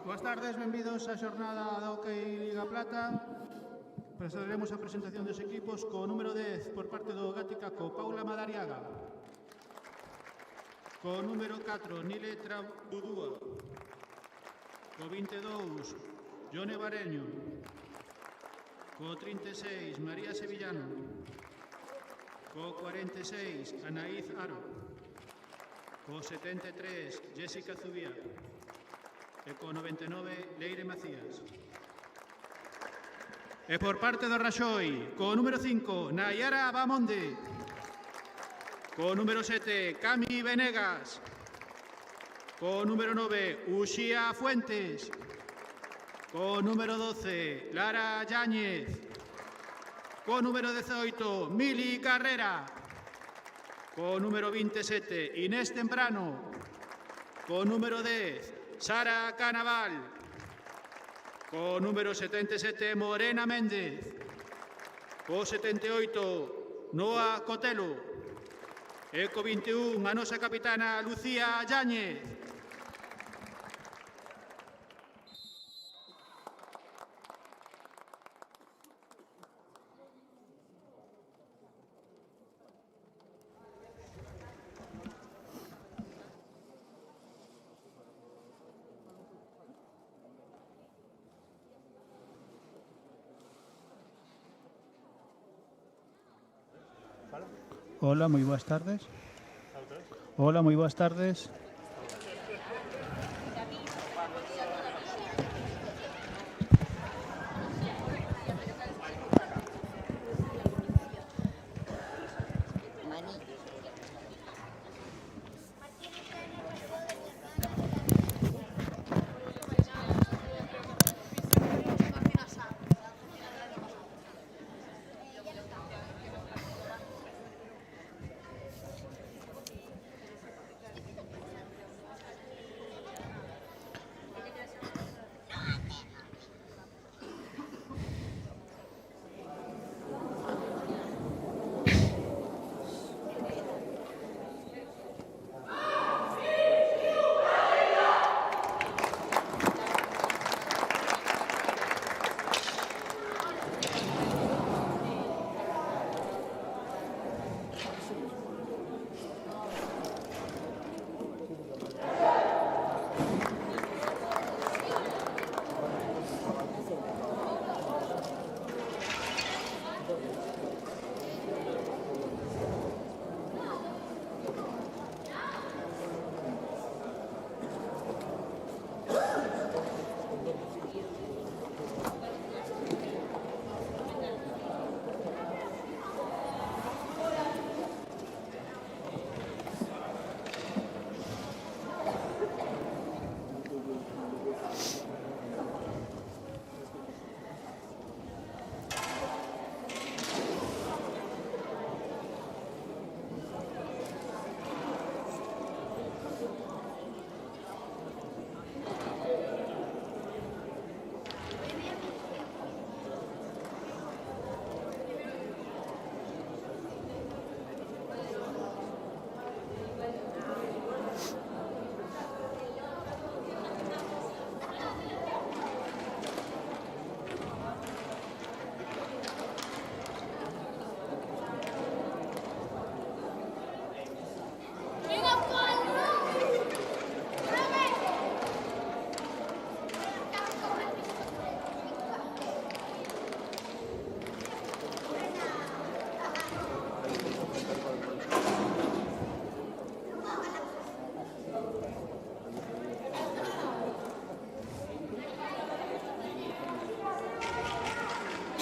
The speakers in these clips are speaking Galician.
Boas tardes, benvidos á xornada da OK Liga Plata. Procederemos a presentación dos equipos co número 10 por parte do Gatica co Paula Madariaga. Co número 4, Nile Trabudúa. Co 22, Jone Bareño. Co 36, María Sevillano. Co 46, Anaíz Aro. Co 73, Jessica Zubía. E co 99, Leire Macías. E por parte do Raxoi, co número 5, Nayara Bamonde. Co número 7, Cami Venegas. Co número 9, Uxía Fuentes. Co número 12, Lara Yáñez. Co número 18, Mili Carrera. Co número 27, Inés Temprano. Co número 10, Sara Canaval. Co número 77, Morena Méndez. Co 78, Noa Cotelo. E co 21, a nosa capitana Lucía Yáñez. Hola, moi boas tardes. Hola, moi boas tardes.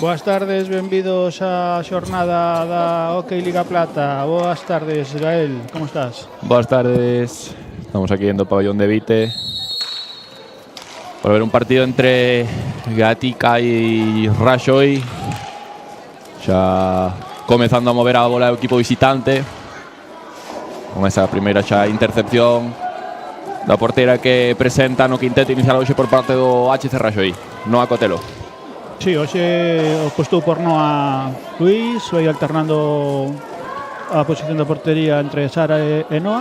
Boas tardes, benvidos á xornada da OK Liga Plata. Boas tardes, Gael, como estás? Boas tardes, estamos aquí en o pabellón de Vite para ver un partido entre Gatica e Raxoi. Xa comezando a mover a bola o equipo visitante con esa primeira xa intercepción da porteira que presenta no quinteto inicial hoxe por parte do HC Raxoi, Noa Cotelo. Sí, hoxe apostou por Noa Luís, vai alternando a posición da portería entre Sara e Noa.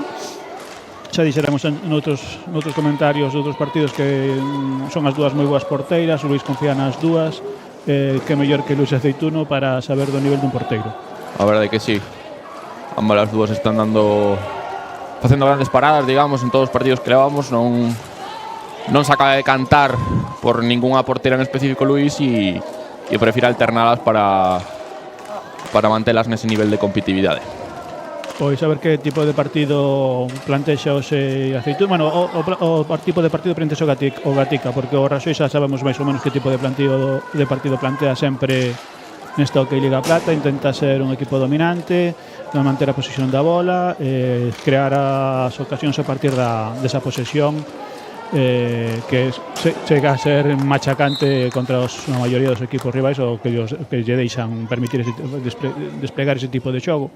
xa dixéramos noutros comentarios de outros partidos que son as dúas moi boas porteiras, o Luís confía nas dúas, que mellor que Luís Aceituno para saber do nivel dun porteiro. A verdade que sí, ambas as dúas están facendo grandes paradas, digamos, en todos os partidos que levamos. Non se acaba de cantar por ningunha portera en específico Luís e prefire alternalas para mantelas nese nivel de competitividade. Pois a ver que tipo de partido plantexa ose Aceituno. Bueno, o tipo de partido plantexa o Gatica, porque o Raxoi xa sabemos máis ou menos que tipo de partido plantea sempre nesta OK Liga Plata. Intenta ser un equipo dominante, manter a posesión da bola, crear as ocasións a partir desa posesión, que chega a ser machacante contra a maioría dos equipos rivais, ou que lle deixan permitir desplegar ese tipo de xogo.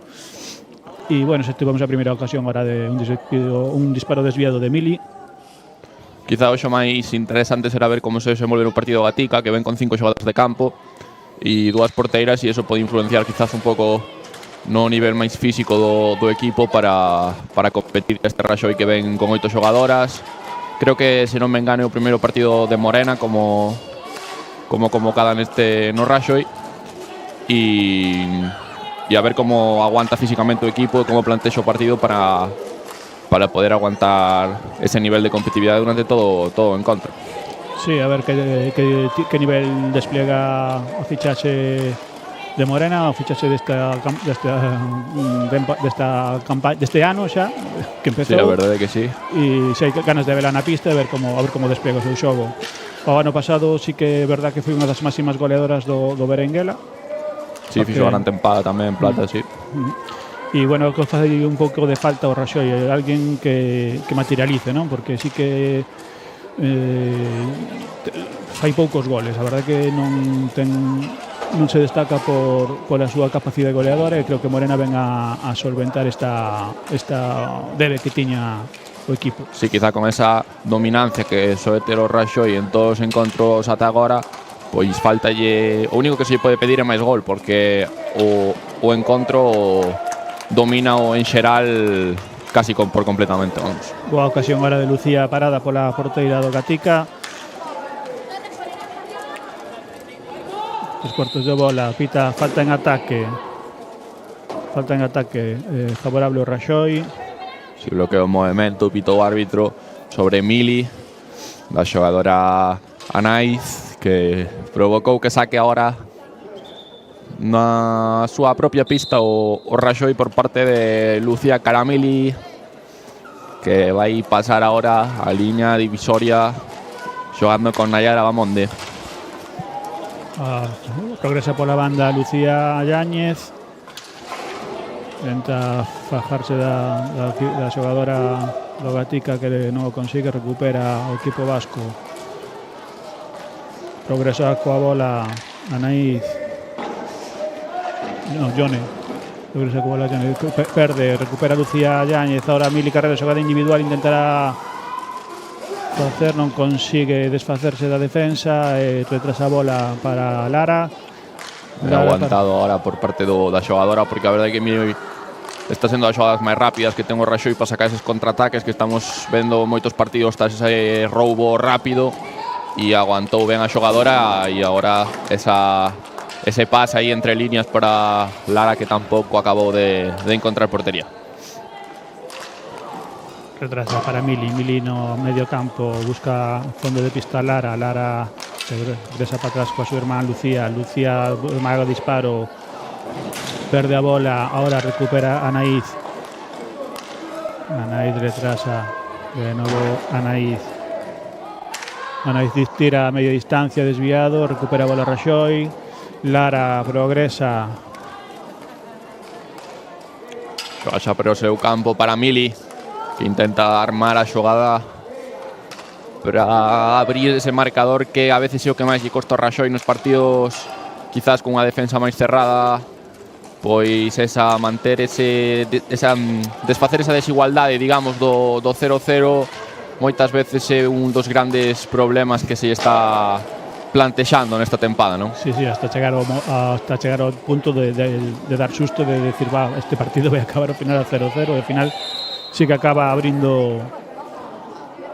E, bueno, se tivemos a primeira ocasión ahora de un disparo desviado de Mili. Quizá o máis interesante será ver como se desenvolve o partido Gatica, que ven con 5 xogadas de campo e 2 porteiras, e iso pode influenciar quizás un pouco no nivel máis físico do equipo para competir este Raxoi que ven con 8 xogadoras. Creo que, se non me engane, o primeiro partido de Morena como convocada no Raxoi, e a ver como aguanta físicamente o equipo e como plantexa o partido para poder aguantar ese nivel de competitividade durante todo o encontro. Sí, a ver que nivel despliega o fichaxe de Morena, o fichaxe deste ano xa, que empezou. Sí, a verdade que sí. E se hai ganas de vela na pista e ver como despliega o seu xogo. O ano pasado sí que é verdad que foi unha das máximas goleadoras do Berenguela. Sí, fixo gran tempada tamén en Plata, sí. E, bueno, que fai un pouco de falta o Raxoi, alguén que materialice, non? Porque sí que fai poucos goles, a verdade que non se destaca por a súa capacidade goleadora, e creo que Morena ven a solventar esta debe que tiña o equipo. Sí, quizá con esa dominancia que soe ter o Raxoi en todos os encontros ata agora, pois faltalle, o único que se pode pedir é máis gol, porque o encontro domina o en xeral casi por completamente, vamos. Boa ocasión ahora de Lucía parada pola porteira do Gatica. 3 cuartos de bola, pita falta en ataque favorable ao Raxoi. Si bloquea o movimento, pita o árbitro sobre Mili, da xogadora Anaiz, que provocou que saque ahora na súa propia pista o Raxoi por parte de Lucía Caramili, que vai pasar ahora a liña divisoria xogando con Nayara Bamonde. Progresa pola banda Lucía Yáñez, tenta fajarse da xogadora do Gatica, que non o consigue, recupera o equipo vasco. Progresa coa bola Anaíz. No, Jone. Progresa coa bola Jone. Perde, recupera Lucía Yáñez. Ahora Mili Carrera, xogada individual, intentará facer, non consigue desfacerse da defensa, retrasa a bola para Lara. Aguantado ahora por parte da xogadora, porque a verdade é que Mili está sendo as xogadas máis rápidas que ten o Raxoi para sacar eses contraataques que estamos vendo moitos partidos tras ese roubo rápido. E aguantou ben a xogadora, e agora ese pase aí entre líneas para Lara, que tampouco acabou de encontrar portería. Retrasa para Mili no medio campo, busca fondo de pista Lara regresa para atrás coa súa irmá Lucía maga disparo, perde a bola, ahora recupera Anaíz retrasa de novo Anaíz tira a media distancia, desviado, recupera a bola Raxoi, Lara progresa. Xoga pero o seu campo para Mili, que intenta armar a xogada para abrir ese marcador que a veces é o que máis lle costa o Raxoi nos partidos, quizás con unha defensa máis cerrada, pois desfacer esa desigualdade, digamos, do 0-0. Moitas veces é un dos grandes problemas que se está plantexando nesta tempada, non? Sí, hasta chegar ao punto de dar susto, de decir, este partido vai acabar ao final a 0-0, e ao final sí que acaba abrindo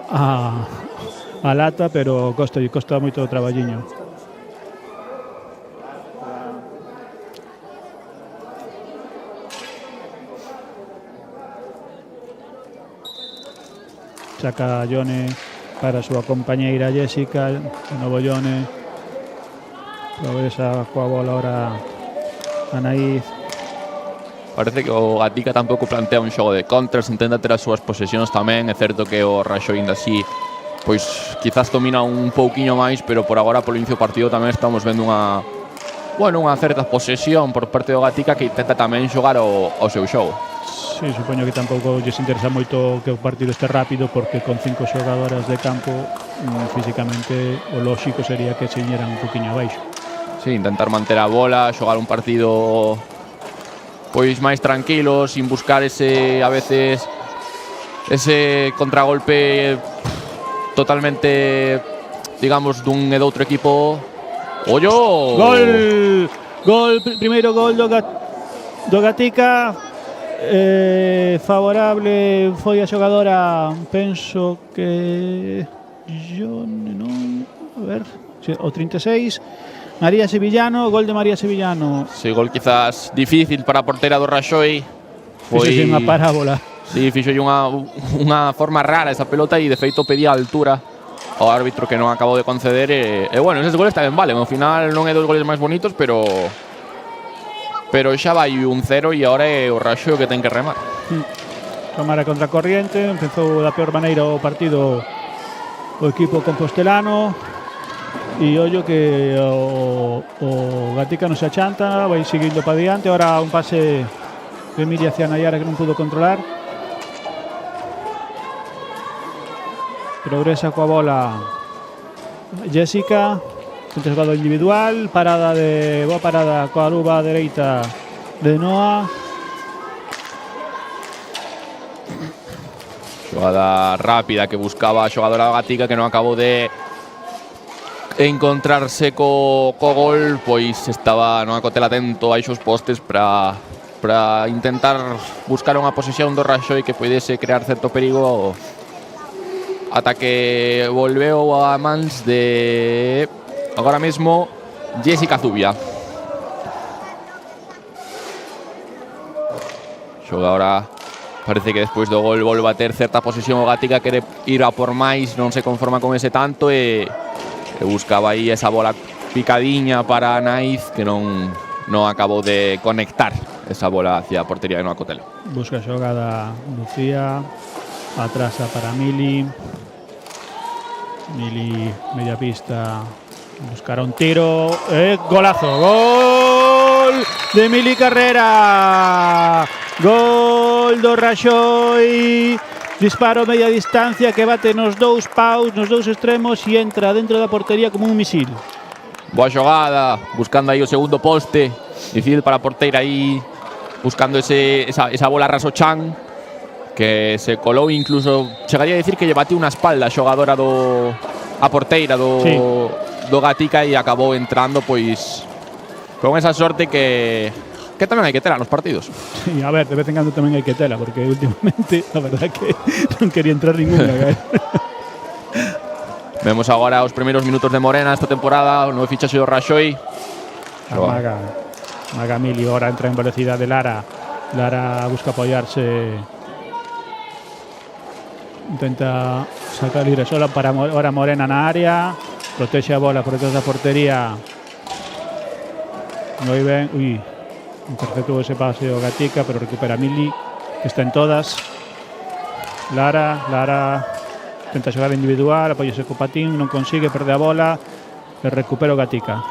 a lata, pero costa moito o traballiño. Saca Yone para a súa compañeira Jessica, de novo Yone, progresa coa bola ahora Anaíz. Parece que o Gatica tampouco plantea un xogo de contras, intenta ter as súas posesións tamén. É certo que o Raxoi ainda así pois quizás domina un pouquiño máis, pero por agora polo inicio do partido tamén estamos vendo unha certa posesión por parte do Gatica, que intenta tamén xogar o seu xogo. Sí, supoño que tampouco lles interesa moito que o partido este rápido, porque con 5 xogadoras de campo físicamente o lóxico sería que se iñeran un poquinho abaixo. Sí, intentar manter a bola, xogar un partido pois máis tranquilo, sin buscar a veces ese contragolpe totalmente, digamos, dun e doutro equipo. Ollo! Primeiro gol do Gatica. Favorable foi a xogadora, penso que a ver, o 36, María Sevillano. Gol de María Sevillano. Sí, gol quizás difícil para a portera do Raxoi. Foi unha parábola. Sí, fixolle unha forma rara esa pelota e de feito pedía altura ao árbitro, que non acabou de conceder. E bueno, eses goles tamén valen. Ao final non é dos goles máis bonitos, pero xa vai un 0 e agora é o Raxoi que ten que remar. Tomar a contracorriente, empezou da peor maneira o partido o equipo compostelano, e ollo que o Gatica non se achanta, vai seguindo para diante. Ahora un pase de Emilia hacia Nayara que non pudo controlar. Progresa coa bola Jessica, un jugado individual, boa parada coa luva dereita de Noa. Xogada rápida que buscaba a xogadora Gatica, que non acabou de encontrarse co gol, pois non acotela atento a esos postes para intentar buscar unha posesión do Raxoi que pudese crear certo perigo, ata que volveu a mans de agora mesmo Jessica Zubia. Xoga ahora, parece que despois do gol volve a ter certa posesión o Gatica, quere ir a por máis, non se conforma con ese tanto e buscaba aí esa bola picadiña para Naiz, que non acabou de conectar esa bola hacia a portería de Noa Cotelo. Busca xogada Lucía, atrasa para Mili, media pista, buscará un tiro, golazo, gol de Mili Carrera, gol do Raxoi, disparo media distancia que bate nos dous paus, nos dous extremos e entra dentro da portería como un misil. Boa xogada, buscando aí o segundo poste, difícil para a porteira aí, buscando esa bola raso chan, que se colou, incluso chegaría a decir que lle bateu unha espalda a xogadora a porteira do Gatica, e acabou entrando pois con esa sorte que tamén hai que tela nos partidos. Sí, a ver, de vez en cando tamén hai que tela, porque últimamente a verdade que non quería entrar ninguna. Vemos agora os primeiros minutos de Morena esta temporada, o novo fichaxe do Raxoi. Maga Mili, ahora entra en velocidade Lara busca apoyarse, intenta sacar libre sola para ahora Morena na área, protexe a bola por detrás da portería. Moi ben, interceptou ese pase o Gatica, pero recupera Mili, que está en todas. Lara intenta xogar individual, apoiase co patín, non consigue, perde a bola e recupera o Gatica.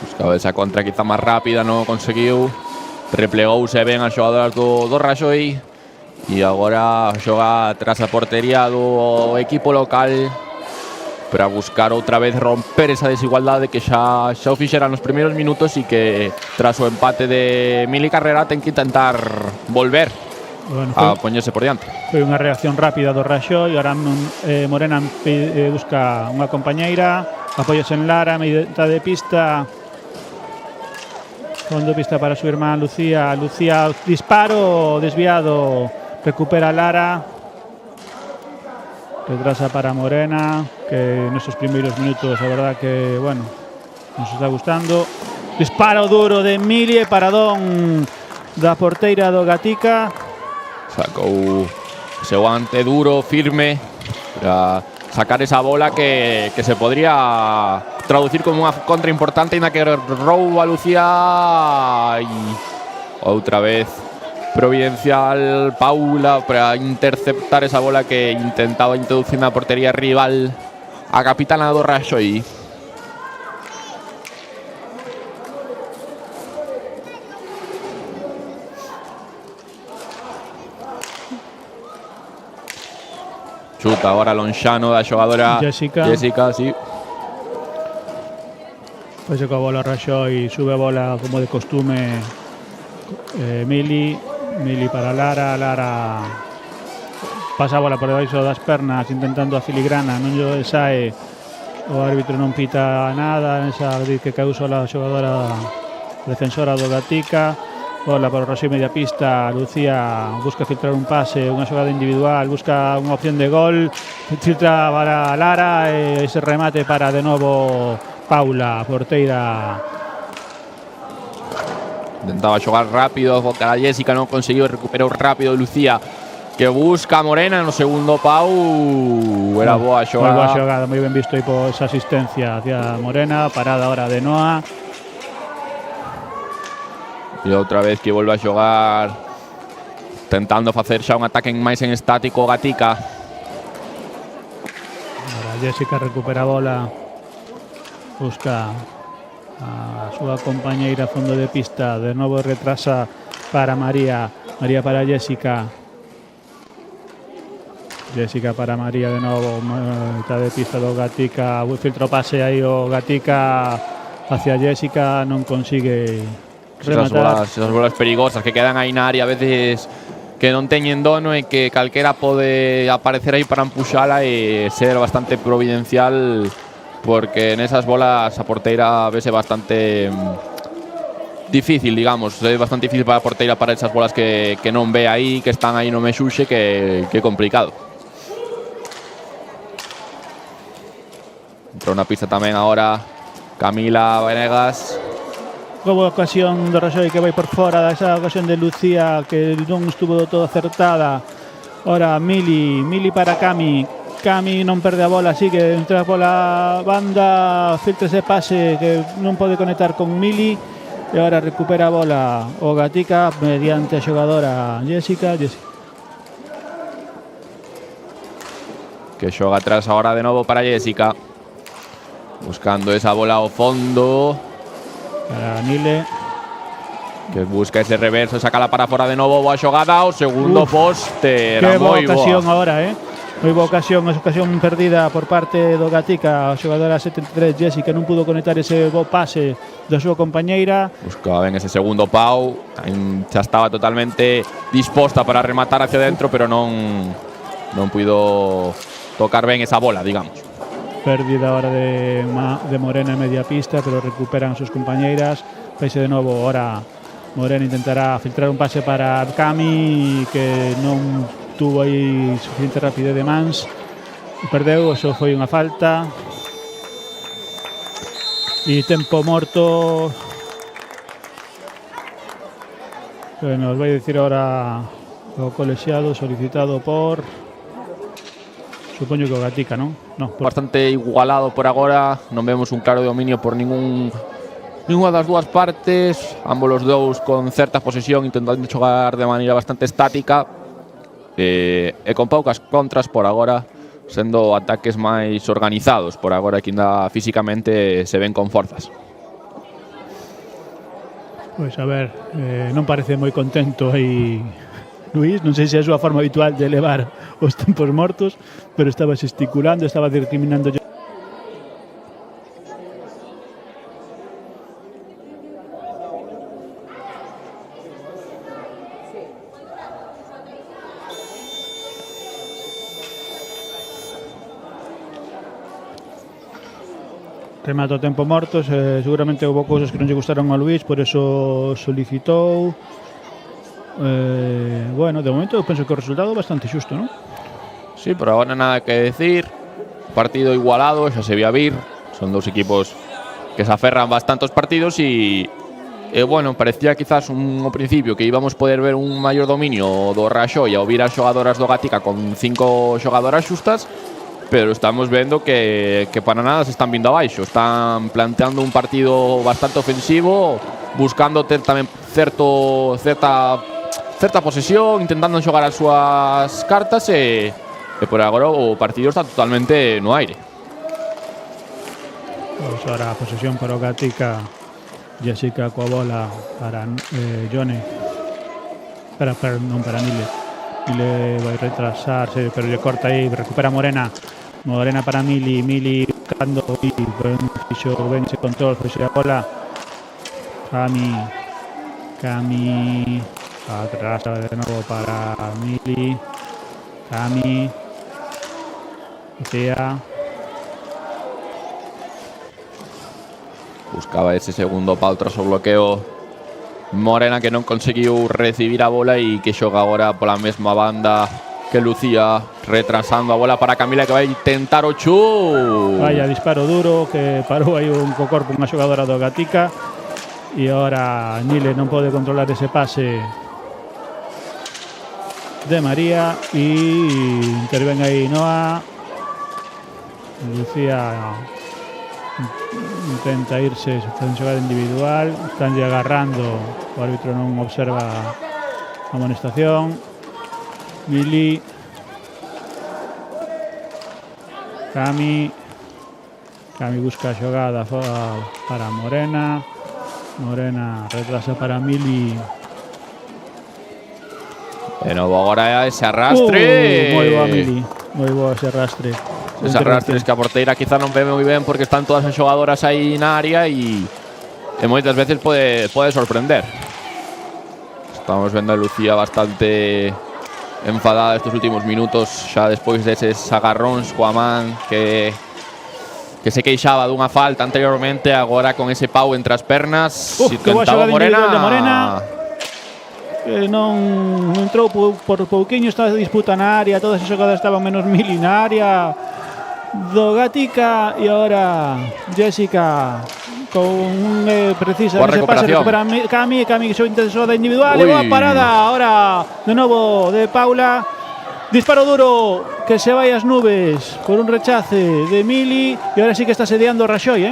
Buscaba esa contra quizá máis rápida, non conseguiu. Replegouse ben as xogadoras do Raxoi e agora xoga tras a portería do equipo local para buscar outra vez romper esa desigualdade que xa o fixera nos primeiros minutos, e que tras o empate de Mili Carrera ten que intentar volver a poñerse por diante. Foi unha reacción rápida do Raxoi, agora Morena busca unha compañeira, apoios en Lara, media de pista, fondo de pista para súa irmán Lucía, disparo desviado recupera Lara, retrasa para Morena, que nestes primeiros minutos a verdad que, bueno, nos está gustando. Disparo duro de Mili e paradón da porteira do Gatica. Sacou ese guante duro, firme, para sacar esa bola que se podría traducir como unha contra importante, na que rouba Lucía e outra vez providencial Paula para interceptar esa bola que intentaba introducir na portería rival a capitana do Raxoi. Chuta agora Lonxano da xogadora Jessica, sí. Foi coa bola Raxoi, sube a bola como de costume Mili para Lara, pasa a bola por debaixo das pernas intentando a filigrana, non lle sae, o árbitro non pita nada, esa que causou a xogadora defensora do Gatica. Bola para o Raxoi media pista, Lucía busca filtrar un pase, unha xogada individual, busca unha opción de gol, filtra para Lara e ese remate para de novo Paula, porteira. Intentaba xogar rápido, cara a Jessica, non conseguiu, recuperou rápido Lucía, que busca a Morena no segundo pau. Era boa xogada. Boa xogada, moi ben visto aí por esa asistencia hacia Morena, parada ahora de Noa. E outra vez que volve a xogar, tentando facer xa un ataque máis en estático Gatica. Ahora Jessica recupera a bola, busca a súa compañeira a fondo de pista, de novo retrasa para María para Jessica para María de novo, mitad de pista do Gatica, filtro pase aí o Gatica hacia Jessica, non consigue rematar. Esas bolas perigosas que quedan aí na área a veces que non teñen dono e que calquera pode aparecer aí para empuxala e ser bastante providencial, porque nesas bolas a porteira vese bastante difícil, digamos, é bastante difícil para a porteira para esas bolas que non ve aí, que están aí no mexuxe, que é complicado. Entrou na pista tamén agora Camila Venegas. Como ocasión do Raxoi que vai por fora, esa ocasión de Lucía que non estuvo do todo acertada. Ora Mili para Cami non perde a bola, sigue entra pola banda, filtra ese pase que non pode conectar con Mili e agora recupera a bola o Gatica mediante a xogadora Jessica que xoga atrás agora de novo para Jessica, buscando esa bola ao fondo para Nile, que busca ese reverso, sacala para fora de novo, boa xogada ao segundo poste. Que boa ocasión agora, moi boa ocasión, esa ocasión perdida por parte do Gatica, a xogadora 73 Jessica non pudo conectar ese bo pase da súa compañeira. Buscaba ben ese segundo pau, xa estaba totalmente disposta para rematar hacia dentro, pero non puido tocar ben esa bola, digamos. Pérdida ahora de Morena en media pista, pero recuperan sus compañeiras. Paise de novo, ahora Morena intentará filtrar un pase para Cami, que non tuvo aí suficiente rapidez de mans. Perdeu, eso foi unha falta. E tempo morto. Nos vai dicir ahora o colexiado solicitado por... Supoño que o Gatica, non? Bastante igualado por agora, non vemos un claro dominio por ningunha das dúas partes, ambos os dous con certa posesión, intentando xogar de maneira bastante estática e con poucas contras por agora, sendo ataques máis organizados por agora, que ainda físicamente se ven con forzas. Pois a ver, non parece moi contento aí Luís, non sei se é a súa forma habitual de elevar os tempos mortos, pero estaba gesticulando, estaba discriminando. Remata o tempo mortos, seguramente houve cousas que non lle gustaron a Luís, por eso solicitou. bueno, de momento penso que o resultado é bastante xusto, non? Sí, pero ahora nada que decir. Partido igualado, xa se vía vir. Son dos equipos que se aferran bastantes partidos y bueno, parecía quizás ao principio que íbamos poder ver un maior dominio do Raxoi ao vir as xogadoras do Gatica con 5 xogadoras xustas, pero estamos vendo que para nada se están vindo abaixo. Están planteando un partido bastante ofensivo, buscando ter tamén certa posesión, intentando xogar as súas cartas e por agora o partido está totalmente no aire. Pois ahora a posesión para o Gatica. Jessica coa bola para Jone. Non para Mile. Mile vai retrasarse, pero lle corta aí, recupera Morena. Morena para Mili. Mili buscando e ben ese control, foi a bola. Cami atrasa de novo para Mili. Cami. Tea. Buscaba ese segundo pau tras o bloqueo Morena, que non conseguiu recibir a bola e que xoga agora pola mesma banda que Lucía, retrasando a bola para Camila, que vai tentar o chut. Vaya disparo duro que parou aí un co corpo unha xogadora do Gatica e agora Nile non pode controlar ese pase de María e interven aí Noa. Lucía intenta irse, en xogada individual, estánlle agarrando, o árbitro non observa a amonestación. Mili, Cami busca a xogada para Morena retrasa para Mili. De novo agora ese arrastre. Moi boa Mili, moi boa ese arrastre. Ese arrastre que a porteira quizá non ve moi ben porque están todas as xogadoras aí na área e moitas veces pode sorprender. Estamos vendo a Lucía bastante enfadada estes últimos minutos, xa despois deses agarróns coa man que se queixaba dunha falta anteriormente, agora con ese pau entre as pernas. Intentaba Morena. Non entrou por pouquiño, está a disputa na área, todas as xogadas estaban menos Mili na área do Gatica e agora Jessica con precisa ese pase, recupera Cami que xo intensou da individual e boa parada ahora de novo de Paula, disparo duro que se vai ás nubes por un rechace de Mili e ahora sí que está sediando Raxoi,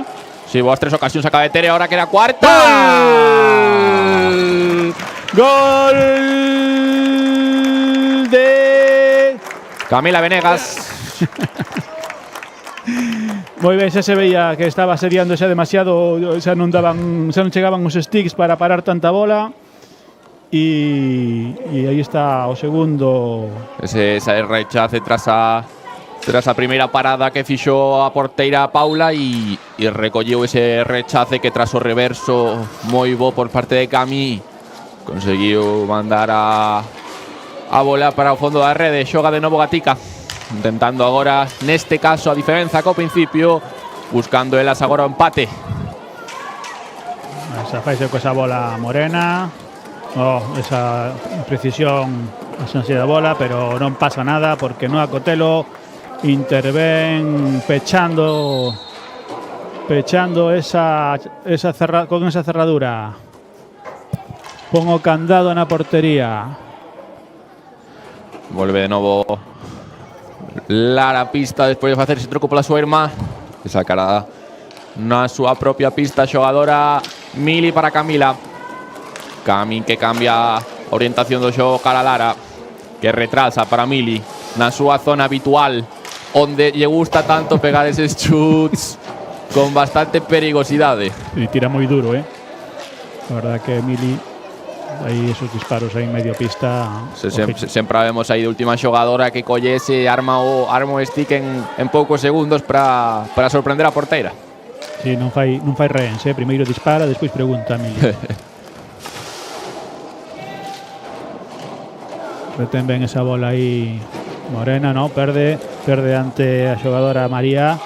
Si, boas 3 ocasións acaba de ter e ahora queda cuarta. Gol de Camila Venegas. Moi ben, xa se veía que estaba asediando xa demasiado, xa non chegaban os sticks para parar tanta bola e aí está o segundo. Ese rechace tras a primeira parada que fixo a porteira Paula e recolleu ese rechace que tras o reverso moi bo por parte de Cami conseguiu mandar a bola para o fondo da rede. Xoga de novo Gatica, intentando agora, neste caso, a diferenza co principio, buscando elas agora o empate. Esa faise co esa bola Morena. Esa imprecisión a xanse da bola, pero non pasa nada porque Noa Cotelo interven pechando con esa cerradura. Pon o candado na portería. Volve de novo Lara pista despois de facer ese troco pola súa irmá, que sacará na súa propia pista a xogadora Mili para Camila. Cami que cambia a orientación do xogo cara a Lara, que retrasa para Mili na súa zona habitual, onde lle gusta tanto pegar eses chuts con bastante perigosidade. E tira moi duro, A verdad que Mili aí esos disparos aí en medio pista. Sempre vemos aí de última xogadora que collese arma o stick en poucos segundos para sorprender a porteira. Si, non fai rehens, primeiro dispara, despois pregunta a Mili. Retén ben esa bola aí Morena, no, perde ante a xogadora María.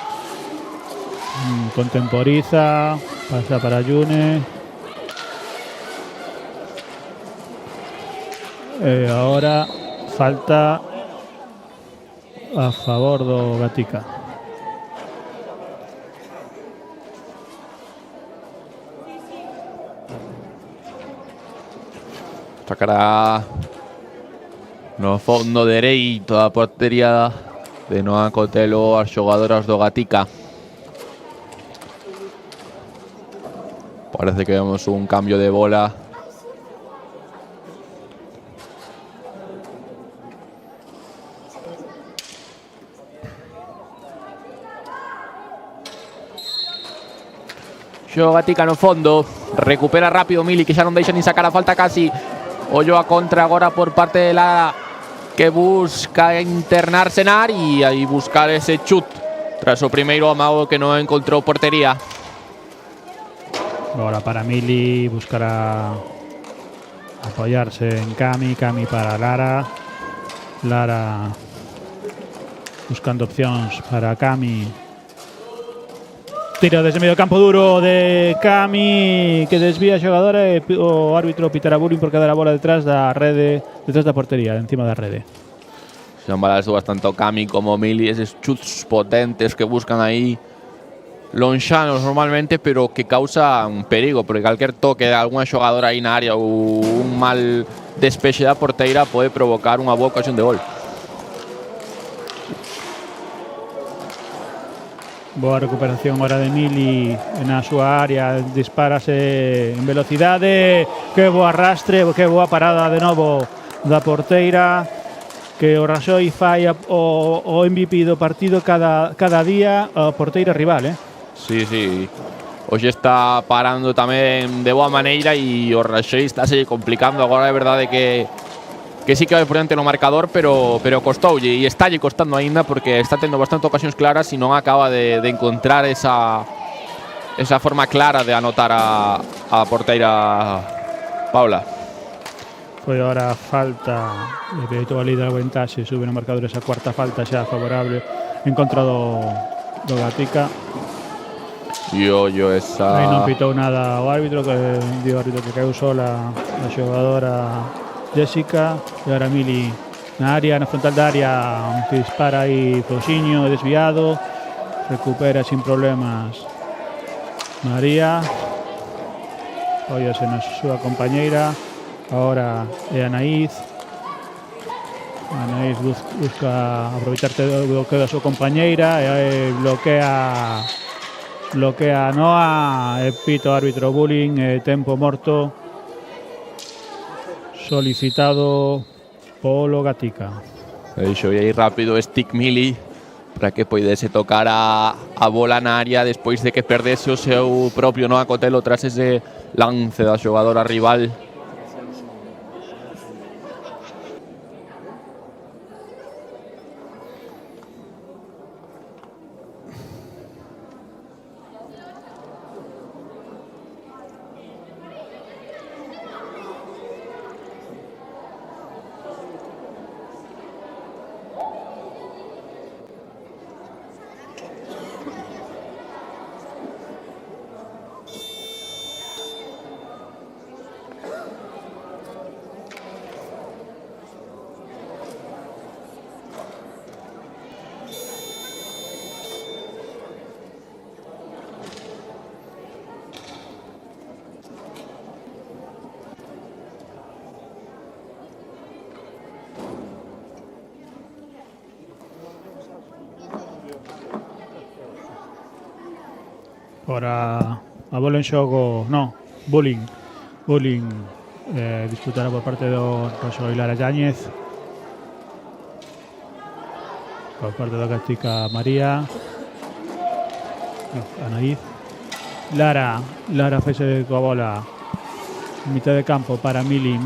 Contemporiza, pasa para June. Ahora falta a favor do Gatica. Sacará no fondo dereito da portería de Noa Cotelo as xogadoras do Gatica. Parece que vemos un cambio de bola. Xoga Gatica no fondo. Recupera rápido Mili, que xa non deixa nin sacar a falta casi. Ollo a contra agora por parte de Lara, que busca internarse na área e buscar ese chut tras o primeiro amago que non encontrou portería. Ahora para Mili, buscará apoyarse en Cami. Cami para Lara. Lara buscando opcións para Cami. Tira desde medio campo duro de Cami, que desvía a xogadora e o árbitro pitará bullying porque dá a bola detrás da rede, detrás da portería, encima da rede. Son balas dúas, tanto Cami como Mili, eses chuts potentes que buscan aí lonxanos normalmente, pero que causan perigo, porque calquer toque de algunha xogadora aí na área ou un mal despexe da porteira pode provocar unha boa ocasión de gol. Boa recuperación ahora de Mili na súa área, dispárase en velocidade, que boa arrastre, que boa parada de novo da porteira, que o Raxoi fai o MVP do partido cada día a porteira rival, Sí, sí. Hoxe está parando tamén de boa maneira e o Raxoi está se complicando. Agora é verdade que sí que vai por diante no marcador, pero costoulle e estálle costando aínda porque está tendo bastante ocasións claras e non acaba de encontrar esa forma clara de anotar a porteira Paula. Foi agora falta, de Peito ali da ventaxe, sube no marcador esa cuarta falta xa favorable en contra do Gatica. E ollo esa... Aí non pitou nada o árbitro, que dio o árbitro que caeu sola a xogadora Jessica. E ahora Mili na área, na frontal da área, que dispara aí Pousiño, desviado, recupera sin problemas María, óyase na súa compañeira. Ahora é Anaíz busca aproveitarse do bloqueo da súa compañeira e bloquea a Noa e pito árbitro bullying, tempo morto solicitado polo Gatica. Deixou aí rápido stick Mili para que poidese tocar a bola na área despois de que perdese o seu propio Noa Cotelo tras ese lance da xogadora rival. Ahora a bola en xogo, no, bullying disputará por parte do Raxoi Lara Yáñez, por parte do Gatica María, Anaíz. Lara fese coa bola mitad de campo para Mili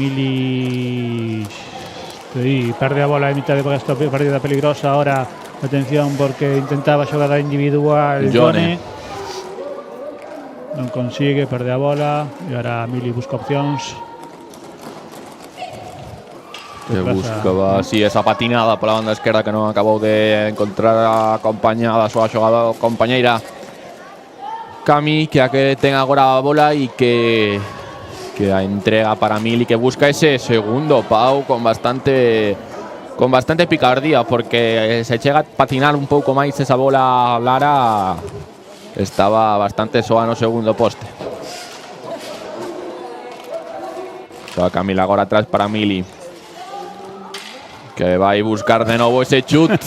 perde a bola en mitad de esta partida peligrosa. Ahora atención porque intentaba xogada individual Jone. Non consigue, perde a bola e agora Mili busca opcións. Buscaba así esa patinada pola banda esquerda que non acabou de encontrar acompañada a súa xogada compañeira Cami, que ten agora a bola e que que a entrega para Mili, que busca ese segundo pau con bastante picardía, porque se chega a patinar un pouco máis esa bola. Lara estaba bastante soa no segundo poste. Xoga Camila agora atrás para Mili, que vai buscar de novo ese chut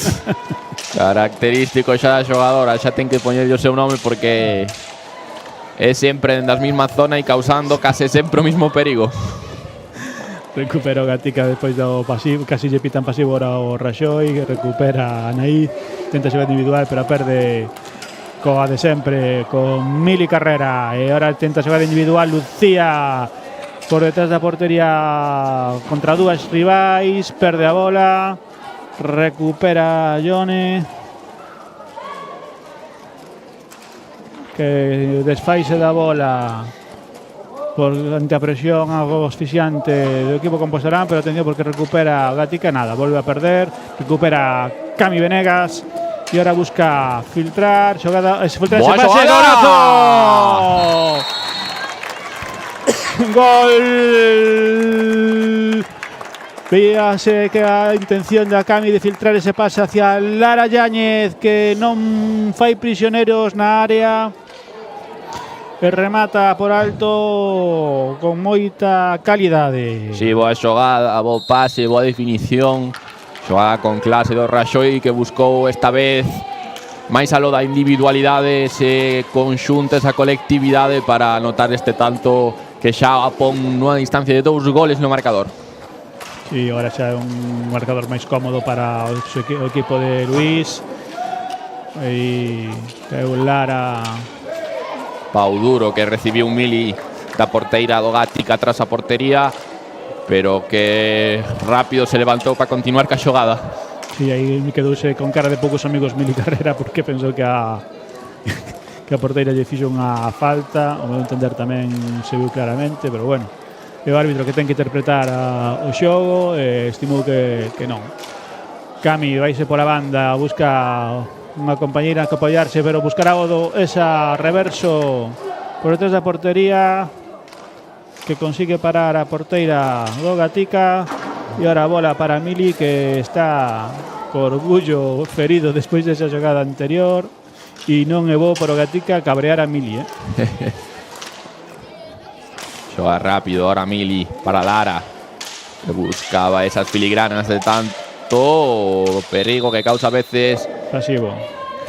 característico xa da xogadora. Xa ten que poñerlle o seu nome porque é sempre nas mesma zona e causando case sempre o mismo perigo. Recupera o Gatica despois do pasivo, casi lle pitan pasivo ahora o Raxoi, que recupera a Anaí, tenta xogar individual, pero perde coa de sempre con Mili Carrera, e ahora tenta xogar individual Lucía por detrás da portería contra dúas rivais, perde a bola, recupera Yone, que desfaise da bola por ante a presión algo asfixiante do equipo compostarán, pero atención porque recupera Gatica, nada, volve a perder, recupera Cami Venegas e ahora busca filtrar, xogada, filtrar ese pase, golazo! Gol! Veíase que a intención da Cami de filtrar ese pase hacia Lara Yáñez, que non fai prisioneros na área. E remata por alto con moita calidade. Si, boa xogada, bo pase, boa definición. Xogada con clase do Raxoi, que buscou esta vez máis aló da individualidade, ese conxunto, esa colectividade para anotar este tanto que xa pon nunha distancia de 2 goles no marcador. Si, agora xa é un marcador máis cómodo para o equipo de Luís. E Lara. Pau duro que recibiu un Mili da porteira do Gatica tras a portería, pero que rápido se levantou para continuar ca xogada. Si, aí quedouse con cara de poucos amigos Mili Carrera, porque pensou que a porteira lle fixo unha falta. O meu entender tamén se viu claramente, pero bueno, é o árbitro que ten que interpretar o xogo, estimou que non. Cami vaise pola banda, busca unha compañeira que apoiarse, pero buscará esa reverso por detrás da portería, que consigue parar a porteira do Gatica, e ahora a bola para Mili, que está co orgullo ferido despois desa xogada anterior, e non é bo para o Gatica cabrear a Mili. Xoga rápido ahora Mili para Lara, que buscaba esas filigranas de tanto perigo que causa a veces pasivo.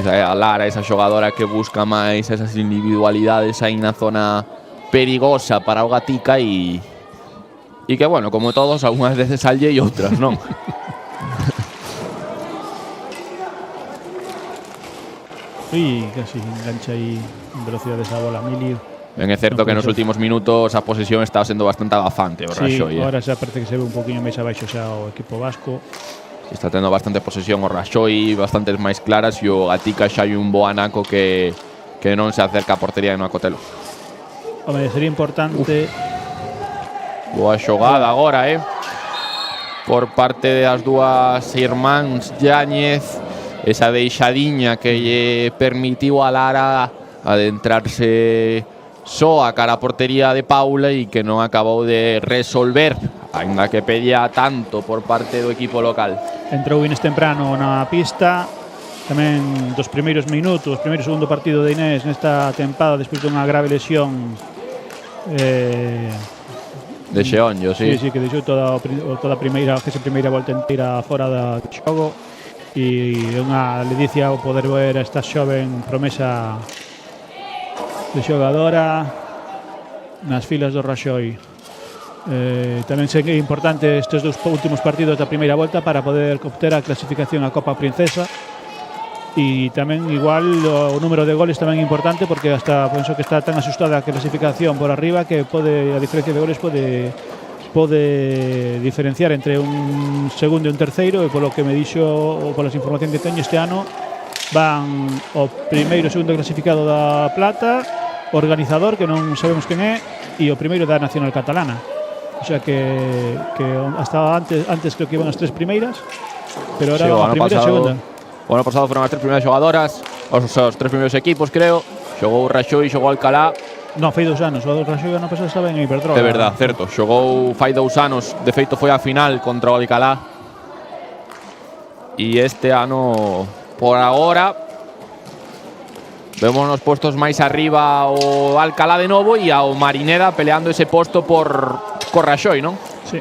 A Lara, esa xogadora que busca máis esas individualidades aí na zona perigosa para o Gatica, e que, bueno, como todos, algunhas veces salle e outras non. Casi engancha aí en velocidade esa bola Mili. Ben, é certo que nos últimos minutos a posesión está sendo bastante agafante o Raxoi. Agora xa parece que se ve un poquinho máis abaixo xa o equipo vasco. Está tendo bastante posesión o Raxoi, bastantes máis claras, e o Gatica xa hai un bo anaco que non se acerca a portería e non acotelo. Home, sería importante. Boa xogada agora, por parte das dúas irmáns Yáñez. Esa deixadiña que lle permitiu a Lara adentrarse só a cara a portería de Paula e que non acabou de resolver, ainda que pedía tanto por parte do equipo local. Entrou Inés temprano na pista, tamén dos primeiros minutos, primeiro e segundo partido de Inés nesta tempada despois dunha grave lesión de xeonllo, sí. Sí, que deixou toda a primeira volta inteira fora do xogo, e unha ledicia o poder ver a esta xoven promesa de xogadora nas filas do Raxoi. Tamén é importante estes dous últimos partidos da primeira volta para poder obter a clasificación a Copa Princesa, e tamén igual o número de goles tamén é importante, porque hasta penso que está tan asustada a clasificación por arriba que a diferencia de goles pode diferenciar entre un segundo e un terceiro, e polo que me dixo ou polas informacións que teño, este ano van o primeiro e segundo clasificado da Plata, o organizador, que non sabemos quen é, e o primeiro da Nacional Catalana. O sea que hasta antes creo que iban as tres primeiras, pero ahora a primeira e a segunda. O ano pasado foron as tres primeiras xogadoras, os tres primeiros equipos, creo. Xogou o Raxoi, xogou o Alcalá, Non, fai 2 anos. O Raxoi ano pasado estaba en Iberdrola. É verdad, certo. Xogou fai 2 anos. De feito foi a final contra o Alcalá. E este ano, por agora, vemos nos postos máis arriba o Alcalá de novo e ao Marineda peleando ese posto por Raxoi, non? Sí.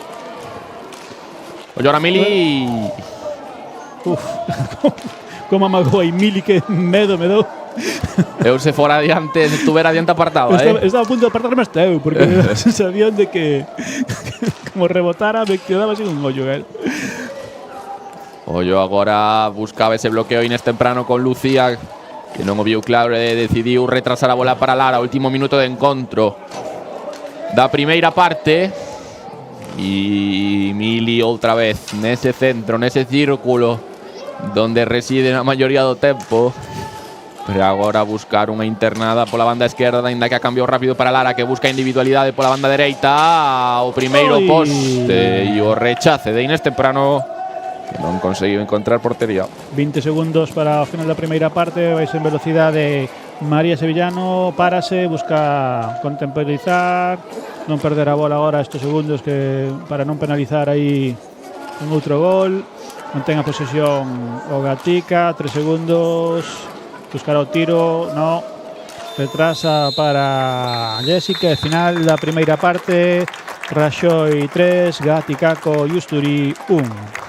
O Lloramili… Uf. Como amagou aí Mili, que medo me dou. Eu se fora adiante, se estuvera adiante apartaba, Estaba a punto de apartarme hasta eu, porque sabían de que como rebotara me quedaba sin un ollo, ¿eh? Ollo agora buscaba ese bloqueo Inés temprano con Lucía, que non o viu claro e decidiu retrasar a bola para Lara. Último minuto de encontro da primeira parte. E Mili outra vez nese centro, nese círculo donde reside a maioría do tempo. Pero agora buscar unha internada pola banda esquerda, ainda que a cambiou rápido para Lara, que busca individualidade pola banda dereita. O primeiro poste e o rechace de Inés temprano, que non conseguiu encontrar portería. 20 segundos para o final da primeira parte. Vais en velocidade. María Sevillano párase, busca contemporizar, non perder a bola agora estes segundos que para non penalizar aí un outro gol. Mantén a posesión o Gatica, 3 segundos, buscará o tiro, no, retrasa para Jessica. E final da primeira parte, Raxoi 3, Gaticaco Justuri 1.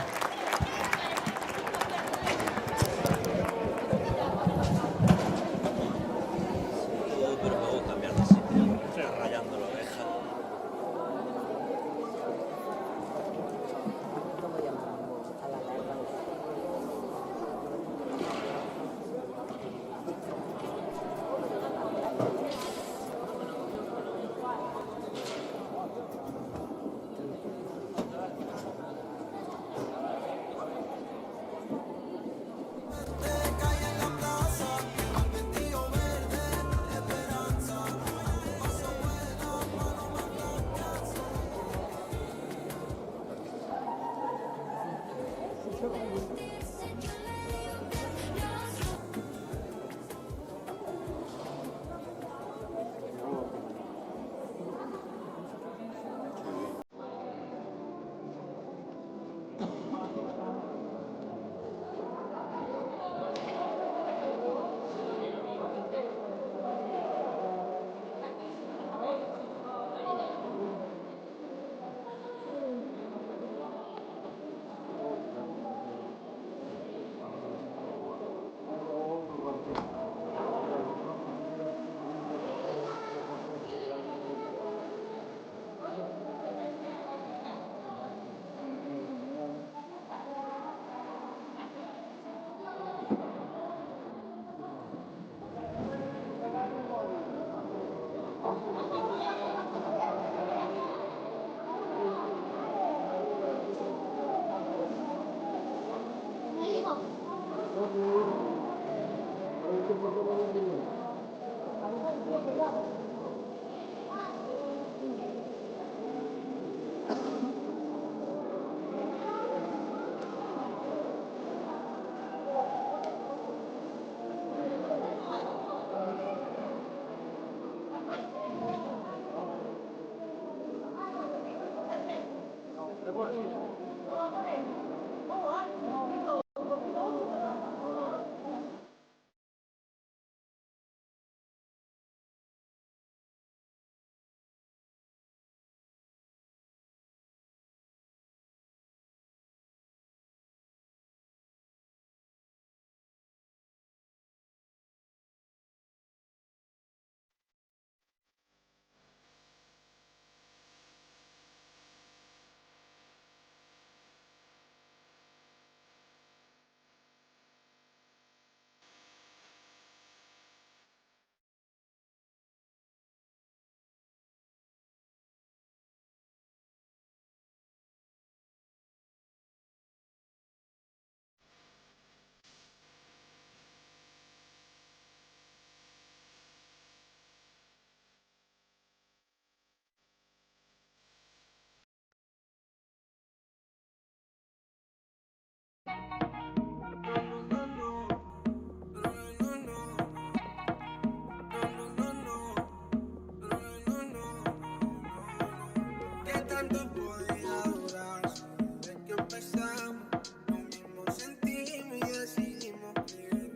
¿Cuánto podría durar? Si desde que empezamos, lo mismo sentimos y decidimos vivir.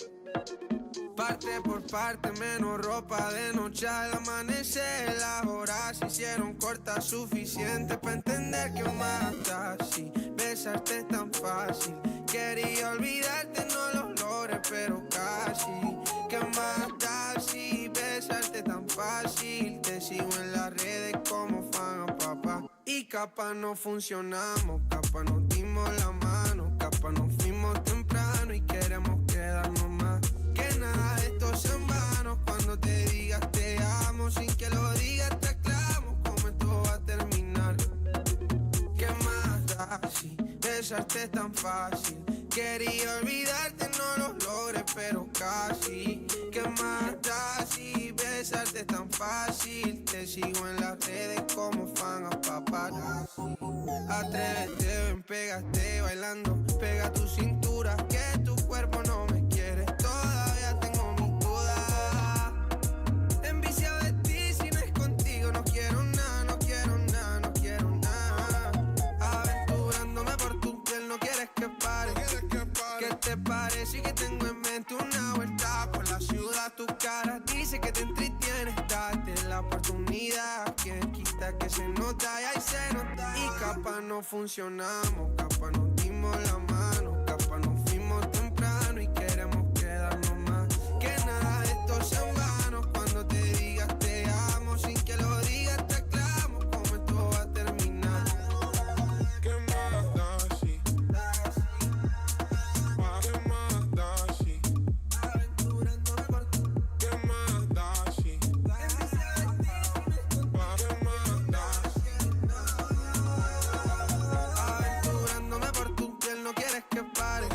Parte por parte, menos ropa de noche al amanecer. Las horas se hicieron cortas, suficiente para entender que mata. Si besarte es tan fácil, quería olvidarte, no lo logré, pero casi. ¿Qué mata si besarte es tan fácil? Te sigo en las redes como fan a papá. Y capaz no funcionamos, capaz nos dimos la mano, capaz nos fuimos temprano y queremos quedarnos más. Que nada de esto es en vano, cuando te digas te amo, sin que lo digas te aclamo, cómo esto va a terminar. ¿Qué más da si besarte es tan fácil? Quería olvidarte, no lo logré, pero casi. ¿Qué más da si besarte es tan fácil? Te sigo en las redes como fan a paparazzi. Atrévete, ven, pégate bailando, pega tu cintura, que tu cuerpo no me quiere. Todavía tengo mis dudas. Enviciado de ti, si no es contigo, no quiero nada, no quiero nada, no quiero nada. Aventurándome por tu piel, no quieres que pare. ¿Qué te parece que tengo en mente una vuelta por la ciudad? Tu cara dice que te entretienes, date la oportunidad. Quien quita que se nota y ahí se nota. Y capaz no funcionamos, capaz nos dimos la mano, capaz nos fuimos temprano y queremos quedarnos más. Que nada de esto sea en vano, cuando te digas te amo, sin que lo digas te aclamo, cómo esto va a terminar. ¿Qué más da si? ¿Qué más da si? Aventurándome por tu ¿Qué más da si? ¿Qué más da aventurándome por tu piel, no quieres que pare.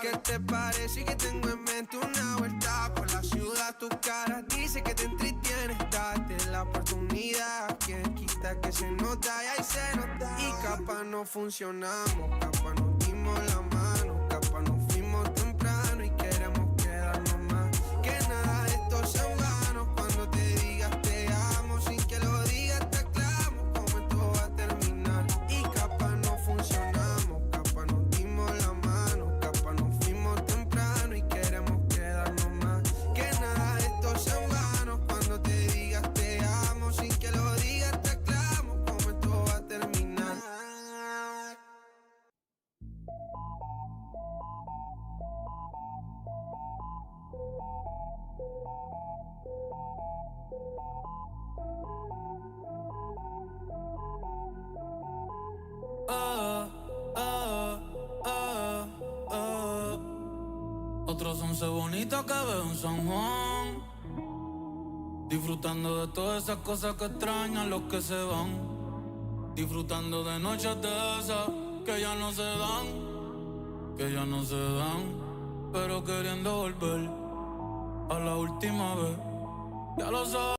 ¿Qué te parece que tengo en mente una vuelta por la ciudad? Tu cara dice que te entretienes, date la oportunidad. Quien quita que se nota y ahí se nota. Y capaz no funcionamos, capaz nos dimos la mano, capaz nos fuimos temprano y queremos quedarnos más. Que nada de esto sea en vano, cuando te digas te amo, sin que lo digas te aclamo, cómo esto va a terminar. Y capaz no funcionamos, capaz nos dimos la mano, capaz nos fuimos temprano y queremos quedarnos más. Que nada de esto sea en vano, cuando te digas te amo, sin que lo digas te aclamo, cómo esto va a terminar. Otros 11 bonitas que veo en San Juan, disfrutando de todas esas cosas que extrañan los que se van, disfrutando de noches de esas que ya no se dan, que ya no se dan, pero queriendo volver a la última vez. Ya lo sabes.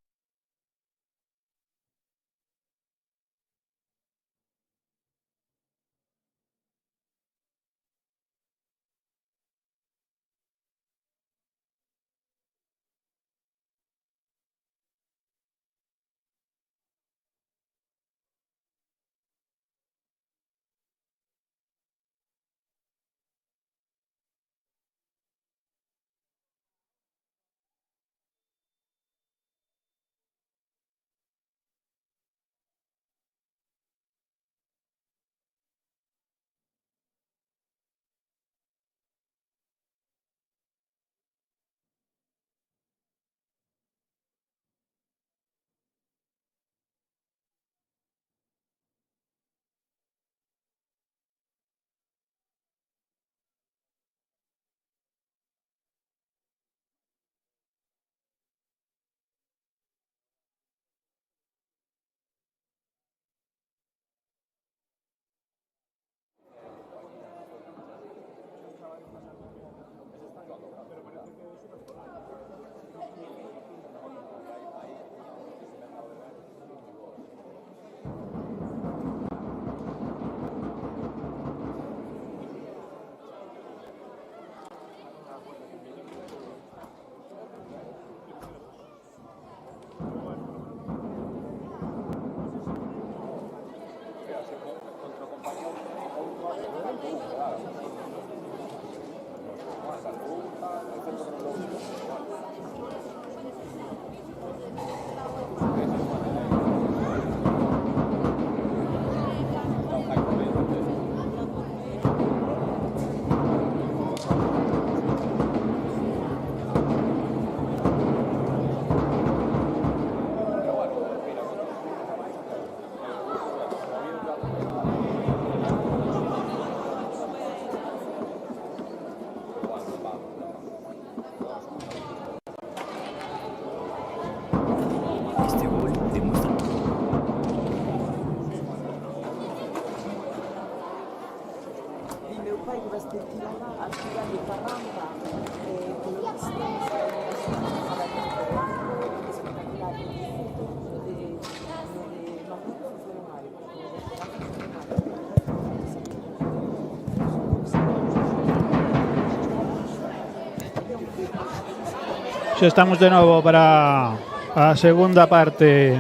Xa estamos de novo para a segunda parte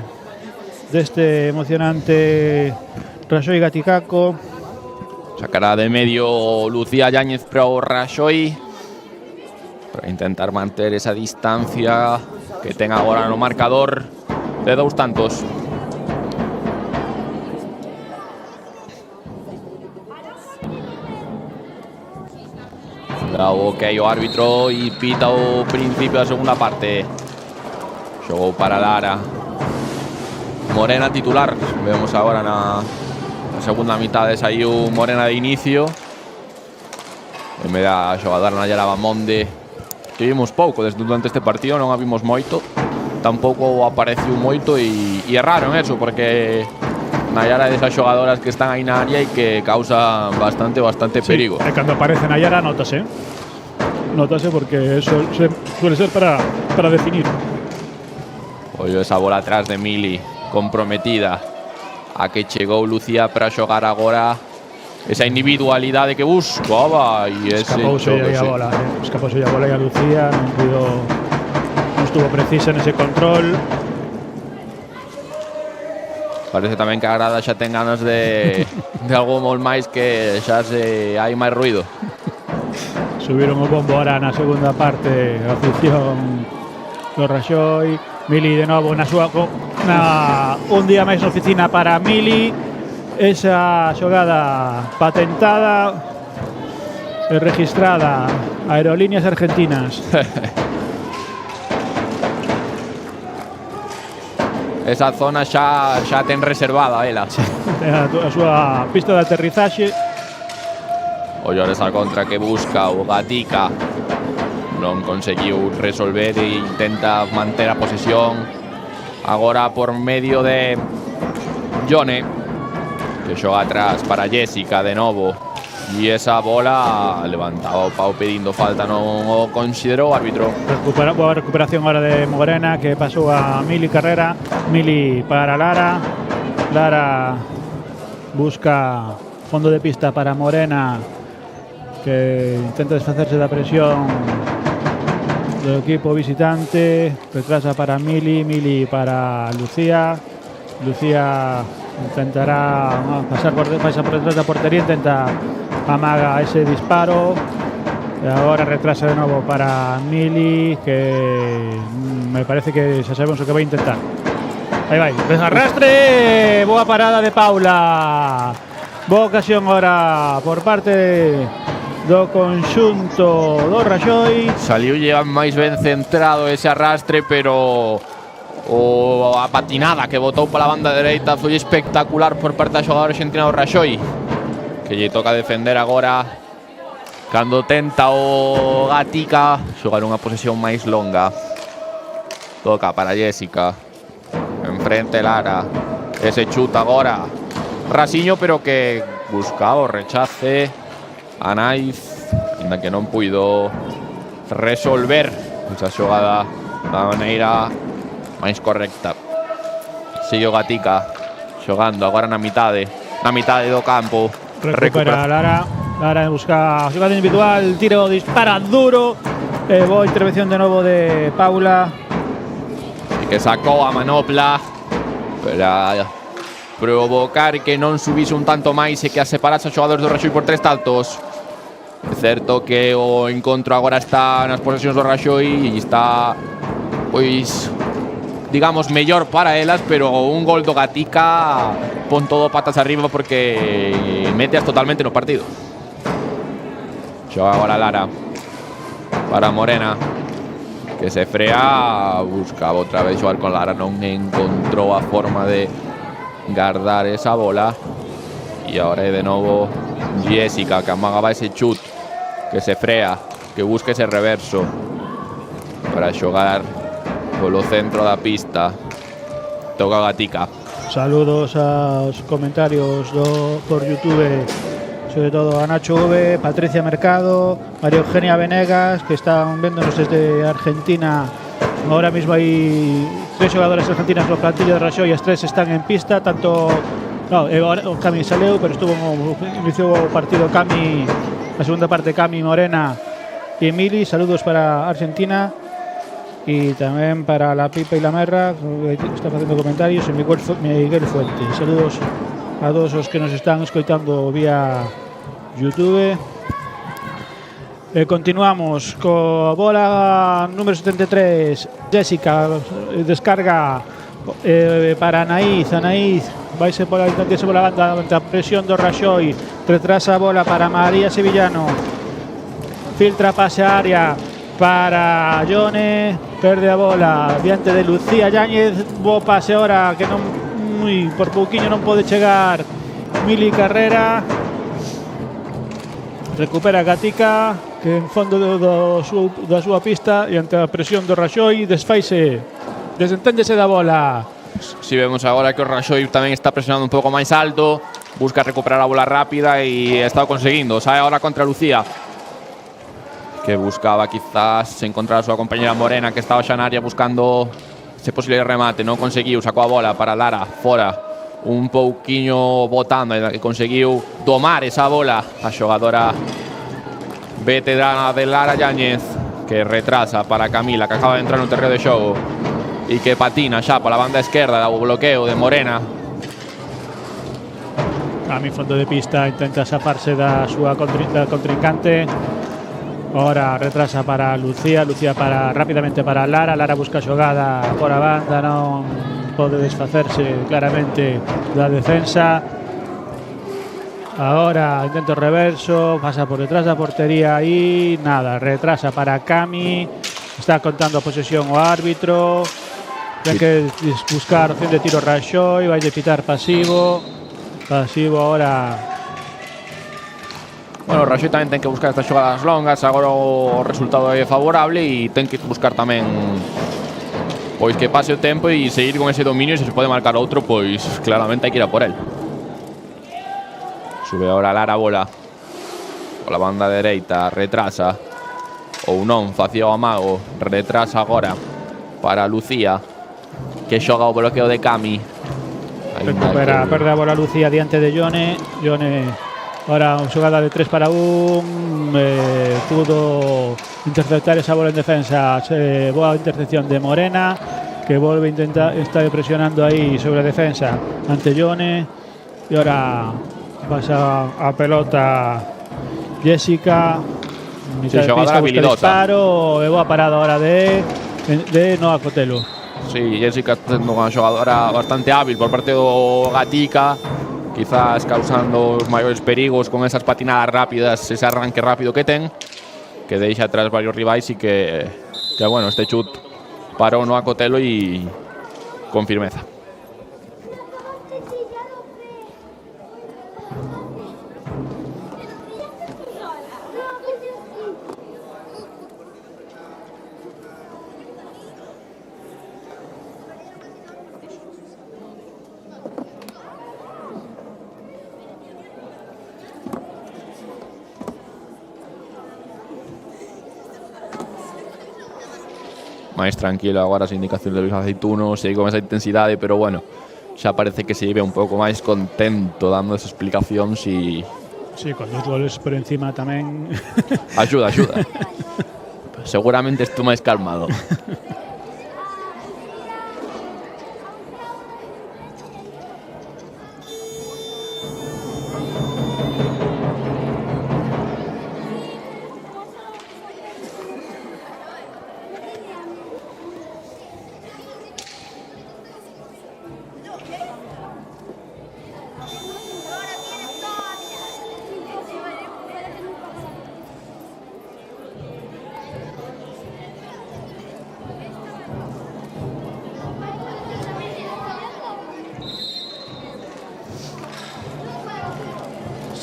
deste emocionante Raxoi Gaticaco. Sacará de medio Lucía Yáñez para o Raxoi para intentar manter esa distancia que ten agora no marcador de 2 tantos. Dá o ok o árbitro e pita o principio da segunda parte. Xogou para Lara. Morena titular. Vemos agora na segunda mitade saiu Morena de inicio. En vez da xogadora Nayara Bamonde, que vimos pouco durante este partido, non a vimos moito. Tampouco apareceu moito e é raro en eso, porque Nayara é desas xogadoras que están aí na área e que causa bastante perigo. E cando aparece Nayara notase porque eso suele ser para definir. Ollo esa bola atrás de Mili, comprometida. A que chegou Lucía para xogar agora esa individualidade que buscaba e ese choque. Escapouse a bola e a Lucía non estuvo precisa nese control. Parece tamén que a grada xa ten ganas de algo mol máis, que xa se hai máis ruido. Subiron o bombo ahora na segunda parte a afición do Raxoi. Mili de novo na súa un día máis na oficina para Mili. Esa xogada patentada e registrada Aerolíneas Argentinas. Esa zona xa ten reservada ela. A súa pista de aterrizaxe. O Llores al contra que busca o Gatica. Non conseguiu resolver e intenta manter a posesión. Agora por medio de Jone, que xoga atrás para Jessica de novo. E esa bola levantaba o pau pedindo falta, non o considerou o árbitro. Boa recuperación ahora de Morena, que pasou a Mili Carrera. Mili para Lara. Lara busca fondo de pista para Morena, que intenta desfacerse da presión do equipo visitante. Retrasa para Mili para Lucía. Lucía intentará pasar por detrás da portería, intenta amaga ese disparo. E agora retrasa de novo para Mili, que me parece que xa sabemos o que vai intentar. Aí vai, desarrastre, boa parada de Paula. Boa ocasión agora por parte do conxunto do Raxoi. Saliu llevan máis ben centrado ese arrastre, pero a patinada que botou pola banda dereita foi espectacular por parte da xogadora argentina do Raxoi, que lle toca defender agora cando tenta o Gatica xogar unha posesión máis longa. Toca para Jessica, enfrente Lara, ese chuta agora Rasiño, pero que buscaba o rechace a Naiz, ainda que non puido resolver esa xogada da maneira máis correcta. Sigue o Gatica xogando agora na mitade do campo. Recupera Lara busca xogada individual, tiro, dispara duro. Boa intervención de novo de Paula, e que sacou a manopla para provocar que non subise un tanto máis e que a separase os xogadores do Raxoi por 3 tantos. É certo que o encontro agora está nas posesións do Raxoi e está, pois, digamos, mellor para elas, pero un gol do Gatica pon todo patas arriba porque meteas totalmente no partido. Xoga agora Lara para Morena, que se frea, buscaba outra vez xogar con Lara, non encontrou a forma de guardar esa bola. E agora é de novo Jessica, que amagaba ese chut, que se frea, que busca ese reverso para xogar polo centro da pista. Toca Gatica. Saludos aos comentarios por YouTube, sobre todo a Nacho V, Patricia Mercado, María Eugenia Venegas, que están véndonos desde Argentina. Ahora mismo hay 3 xogadoras argentinas no plantillo de Raxoi, as 3 están en pista, tanto o Cami saleu, pero iniciou o partido Cami, a segunda parte Cami Morena y Mili, saludos para Argentina. Y tamén para la Pipa e la Merra, que está facendo comentarios, e Miguel Fuentes. Saludos a todos os que nos están escoitando vía YouTube. Continuamos co bola número 73. Jessica descarga para Anaíz. Anaíz vaise pola banda ante a presión do Raxoi. Retrasa a bola para María Sevillano. Filtra pase a área para Yone, perde a bola diante de Lucía Yáñez, bo pase ahora que non por pouquiño non pode chegar Mili Carrera, recupera Gatica que en fondo da súa pista e ante a presión do Raxoi desenténdese da bola. Si vemos agora que o Raxoi tamén está presionando un pouco máis alto, busca recuperar a bola rápida e está conseguindo, sae agora contra Lucía, que buscaba quizás encontrar a súa compañera Morena, que estaba xa na área buscando ese posible remate, non conseguiu, sacou a bola para Lara, fora, un pouquiño botando, que conseguiu domar esa bola a xogadora veterana de Lara Yáñez, que retrasa para Camila, que acaba de entrar no terreo de xogo e que patina xa pola banda esquerda do bloqueo de Morena. A mi fondo de pista intenta zafarse da súa contrincante. Ahora retrasa para Lucía, Lucía rápidamente para Lara, Lara busca xogada por a banda, non pode desfacerse claramente da defensa. Ahora intento reverso, pasa por detrás da portería e nada, retrasa para Cami, está contando a posesión o árbitro, ten que buscar opción de tiro Raxoi, vai de pitar pasivo ahora. Bueno, o Raxoi tamén ten que buscar estas xogadas longas, agora o resultado é favorable e ten que buscar tamén pois que pase o tempo e seguir con ese dominio, e se pode marcar outro, pois claramente hai que ir a por el. Sube agora Lara a bola pola banda dereita, retrasa ou non, facía o amago, retrasa agora para Lucía, que xoga o bloqueo de Cami. Recupera, perde a bola Lucía diante de Yone. Ahora una jugada de 3 para 1, pudo interceptar esa bola en defensa, boa intercepción de Morena, que vuelve a intentar, está presionando ahí sobre la defensa ante Yone, y ahora pasa a pelota Jessica, sí, jugadora habilidosa, disparo, boa parada ahora de Noa Cotelo. Sí, Jessica está sendo unha xogadora bastante hábil por parte do Gatica, quizás causando os maiores perigos con esas patinadas rápidas, ese arranque rápido que ten, que deixa atrás varios rivais e que bueno, este chut parou no Acotelo e con firmeza. Máis tranquilo agora as indicacións de Luis Aceituno, segue con esa intensidade, pero bueno, xa parece que se lleve un pouco máis contento dando esas explicacións e... Sí, con 2 goles por encima tamén... Axuda. Seguramente estou máis calmado.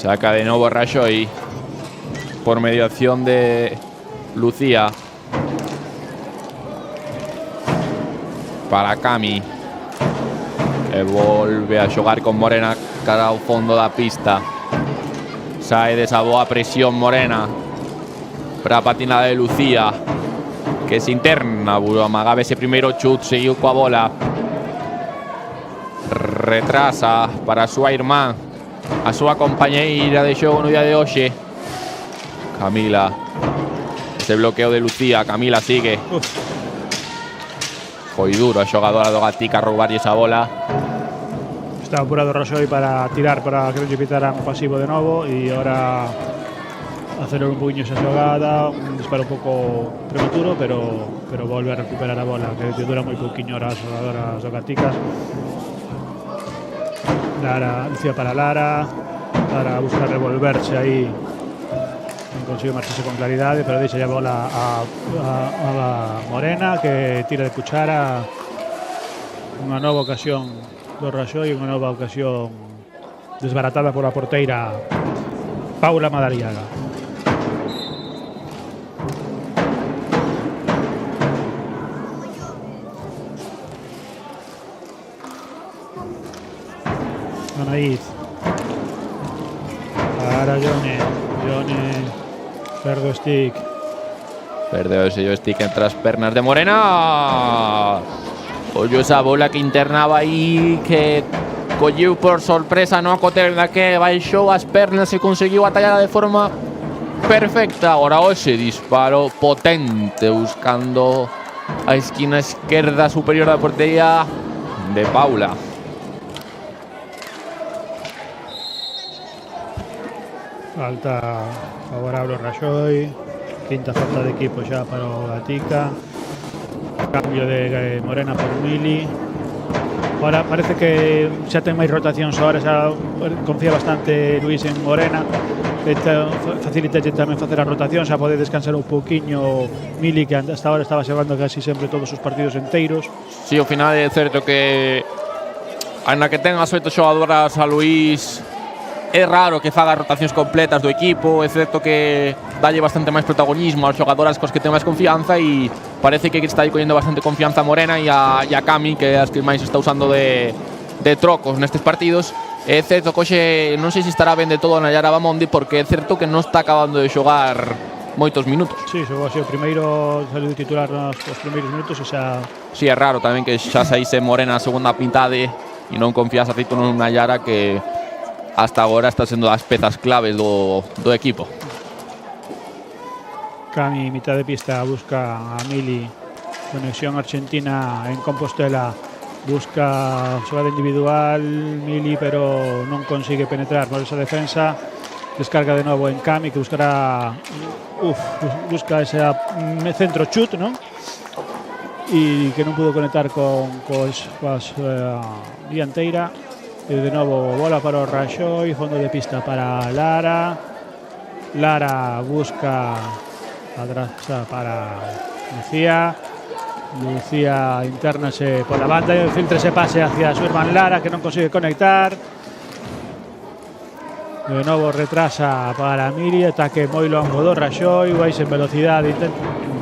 Saca de nuevo Raxoi por mediación de Lucía para Cami, que volve a xogar con Morena cara ao fondo da pista. Sae desa boa presión Morena para a patinada de Lucía, que se interna, amagaba ese primeiro chut, seguiu coa bola, retrasa para a súa irmá, a súa compañeira de xogo no día de hoxe, Camila. ese bloqueo de Lucía. Camila sigue. Foi duro a xogadora do Gatica roubar esa bola. Está apurado Raxoi para tirar para que non lle pitaran o pasivo de novo e ahora acelerar un poquinho esa xogada, un disparo un pouco prematuro, pero volve a recuperar a bola, que dura moi pouquiño as xogadoras do Gaticas. Lucía para Lara busca revolverse aí, non consigue marcharse con claridade, pero deixa a bola a Morena, que tira de cuchara. Unha nova ocasión do Raxoi, unha nova ocasión desbaratada por a porteira Paula Madariaga. Anaíz para Jone perde o stick. Perde ese joystick entre as pernas de Morena. Ollo esa bola que internaba aí, que colleu por sorpresa no Coterna, que baixou as pernas e conseguiu atallada de forma perfecta. Ahora ese disparo potente buscando a esquina esquerda superior da portería de Paula. Falta favorable ao Raxoi, quinta falta de equipo xa para o Gatica. Cambio de Morena por Mili. Ahora parece que xa ten máis rotacións, ahora xa confía bastante Luis en Morena. Facilita tamén facer a rotación, xa pode descansar un pouquiño Mili, que hasta ahora estaba xogando casi sempre todos os partidos enteiros. Si, ao final é certo que na que ten as 8 xogadoras a Luis, é raro que faga rotacións completas do equipo. É certo que dalle bastante máis protagonismo ás xogadoras cos que ten máis confianza, e parece que está aí collendo bastante confianza a Morena e a Cami, que é as que máis está usando de trocos nestes partidos. É certo que hoxe non sei se estará ben de todo na Nayara Bamondi, porque é certo que non está acabando de xogar moitos minutos. Sí, xogou así o primeiro, saliu titular nos primeiros minutos e xa... Sí, é raro tamén que xa saíse Morena a segunda pintade e non confías a Cito nun Nayara que hasta agora está sendo as pezas claves do equipo. Cami, mitad de pista, busca a Mili. Conexión Argentina en Compostela. Busca xogada individual Mili, pero non consigue penetrar por esa defensa. Descarga de novo en Cami, que buscará busca ese centro chut, non? E que non pudo conectar con dianteira. E de novo bola para o Raxoi, fondo de pista para Lara. Lara busca atrás para Lucía. Lucía internase por la banda e filtra ese pase hacia su irmán Lara, que non consigue conectar. De novo retrasa para Miri, ataque moi longo do Raxoi, vais en velocidade,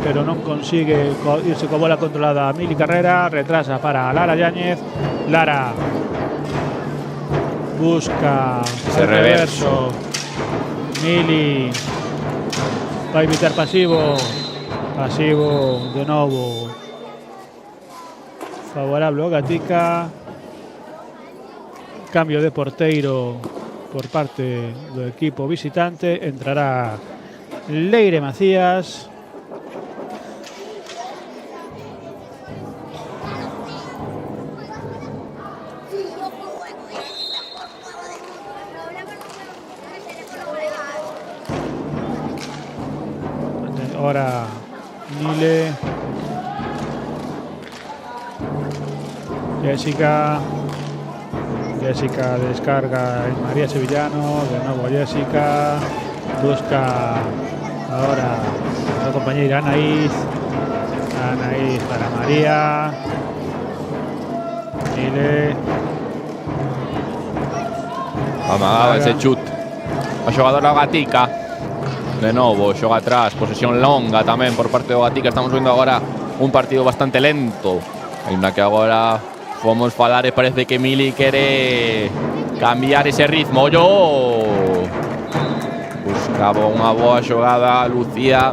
pero non consigue irse con bola controlada. Mili Carrera retrasa para Lara Yáñez. Lara busca ese reverso. Mili va a evitar pasivo de novo favorable ao Gatica. Cambio de porteiro por parte do equipo visitante. Entrará Leire Macías. Ahora Nile, Jessica descarga en María Sevillano, de nuevo Jessica, busca ahora a su compañera Anaíz para María, Nile. Amagaba ese chut a xogadora Gatica. De novo, xoga atrás, posesión longa tamén por parte do Gatica. Estamos vendo agora un partido bastante lento. Ainda que agora fomos falar e parece que Mili quere cambiar ese ritmo. Buscaba unha boa xogada Lucía,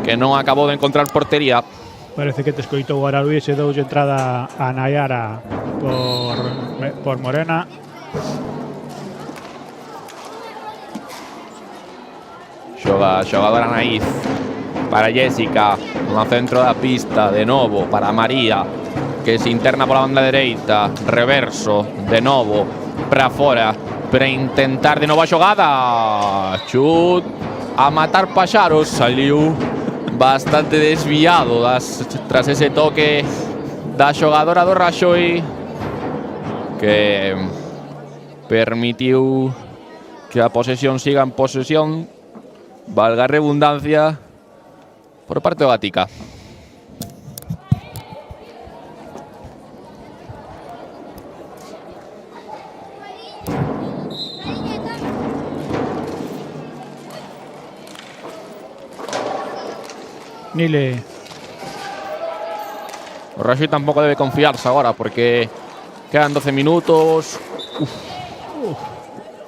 que non acabou de encontrar portería. Parece que te escoitou agora Luis e doulle entrada a Nayara por Morena. Xogadora Anaís para Jessica no centro da pista, de novo para María, que se interna pola banda dereita, reverso de novo para fora para intentar de novo a xogada. Chut a matar paxaros, saliu bastante desviado tras ese toque da xogadora do Raxoi, que permitiu que a posesión siga en posesión, valga a redundancia, por parte do Gatica. Nile. O Raxoi tampouco debe confiarse agora porque quedan 12 minutos.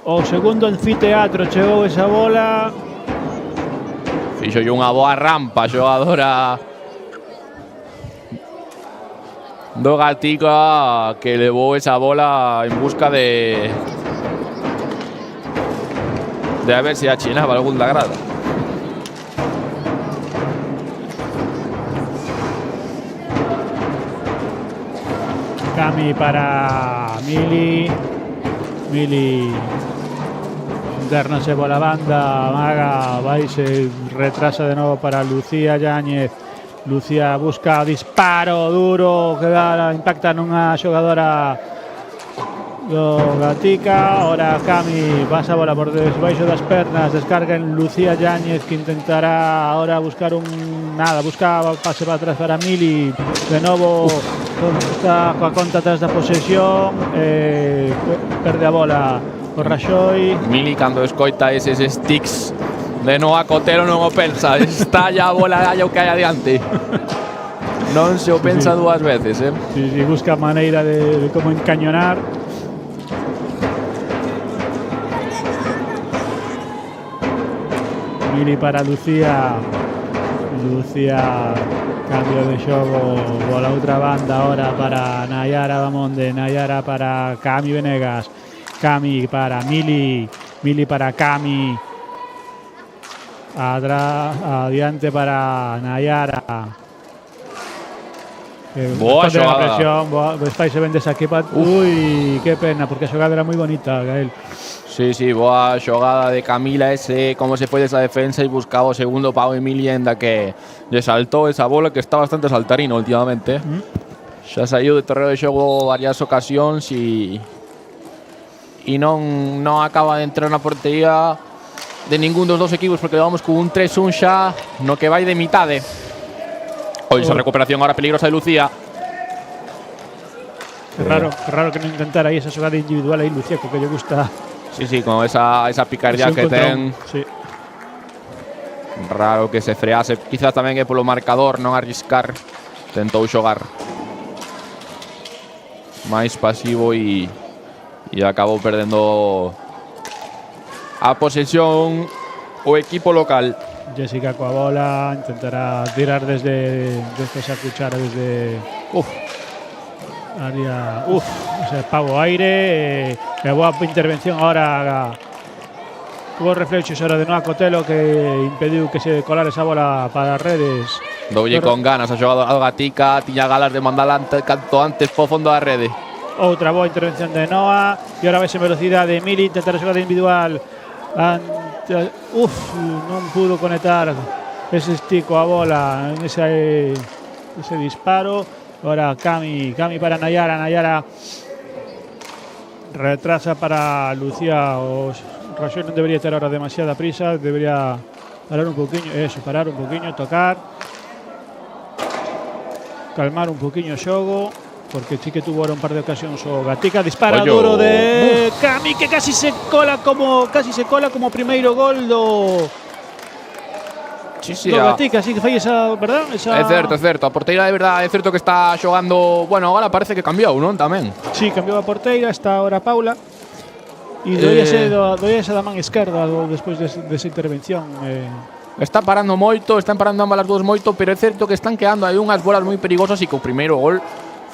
O segundo anfiteatro chegou esa bola. Fixo unha boa rampa a xogadora do Gatica, que levou esa bola en busca de a ver se achinaba algún da grada. Cami para Mili. Mili internase pola banda. Maga vai, se retrasa de novo para Lucía Yáñez. Lucía busca disparo duro que impacta nunha xogadora do Gatica. Ahora Cami pasa a bola por debaixo das pernas, descarga en Lucía Yáñez, que intentará ahora buscar busca pase para atrás para Mili. De novo está coa conta atrás da posesión, perde a bola o Raxoi. Mili, cando escoita eses sticks de Noa Cotelo, non o pensa, está ya a bola, haya o que hai adiante. Non se o pensa dúas veces, Sí, busca maneira de como encañonar. Mili para Lucía. Lucía, cambio de xogo pola outra banda ahora para Nayara Bamonde. Nayara para Cami Venegas. Cami para Mili. Mili para Cami. Adiante para Nayara. Boa xogada. Presión, Spy se vende esa equipa. Uy, qué pena, porque a xogada era moi bonita, Gael. Sí, boa xogada de Camila, ese como se foi desa defensa e buscaba o segundo pau Emilia, enda que lle saltou esa bola, que está bastante saltarino últimamente. Xa saiu de terreo de xogo varias ocasións e non acaba de entrar na portería de ningún dos dos equipos, porque vamos con un 3-1 xa no que vai de mitade. Esa recuperación ahora peligrosa de Lucía. Qué raro que non intentara aí esa xogada individual aí Lucía, que lle gusta. Sí, con esa picardía que ten. Sí. Raro que se frease. Quizás tamén é polo marcador, non arriscar. Tentou xogar máis pasivo e acabou perdendo a posesión o equipo local. Jessica coa bola, intentará tirar desde esa cuchara, desde área, ese pavo aire, boa intervención ahora. Hubo reflexos ahora de Noa Cotelo, que impediu que se colara esa bola para as redes. Doulle con ganas a xogadora do Gatica, tiña galas de mandar canto antes po fondo da rede. Outra boa intervención de Noa, e ahora ves en velocidade Mili, intentar a xogada individual. Non pudo conectar ese stick a bola en ese disparo. Ahora Cami para Nayara retrasa para Lucía. O Raxoi non debería ter ahora demasiada prisa, debería parar un poquinho, tocar, calmar un poquinho o xogo, porque sí que tuvo ahora un par de ocasións o Gatica. Dispara duro de Cami, que casi se cola como primeiro gol do Gatica, sí que fai esa, verdad? É certo, a porteira de verdade é certo que está xogando, bueno, agora parece que cambiou, non? Tamén. Sí, cambiou a porteira, está ahora Paula. E doíase da man esquerda despois desa intervención. Está parando moito, están parando ambas as dúas moito, pero é certo que están quedando aí unhas bolas moi perigosas e que o primeiro gol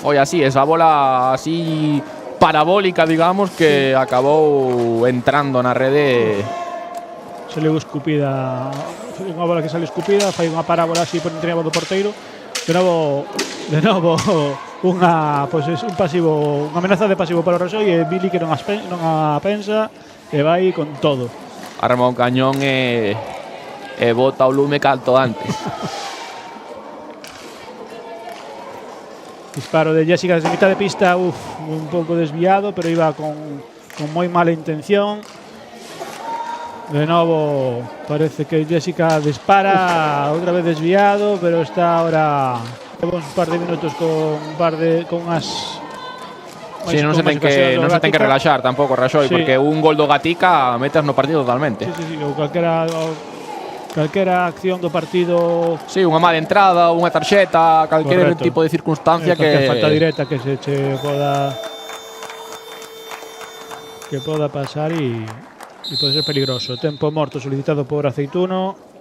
foi así, esa bola así parabólica, digamos, que acabou entrando na rede Saliu escupida, unha bola que sale escupida, fai unha parábola así por entraba do porteiro. De novo unha, pois un pasivo, unha amenaza de pasivo para o Raxoi e Mili que non a pensa e vai con todo. Arma un cañón e bota o lume canto antes. Disparo de Jessica desde mitad de pista, un pouco desviado, pero iba con moi mala intención. De novo parece que Jessica dispara, outra vez desviado, pero está ahora un par de minutos con as Sí, non se ten que relaxar tampouco Raxoi, porque un gol do Gatica metes no partido totalmente. Sí, ou calquera acción do partido. Sí, unha mala entrada, unha tarxeta, calquer tipo de circunstancia que falta directa que se che poda pasar e pode ser peligroso. Tempo morto solicitado por Aceituno.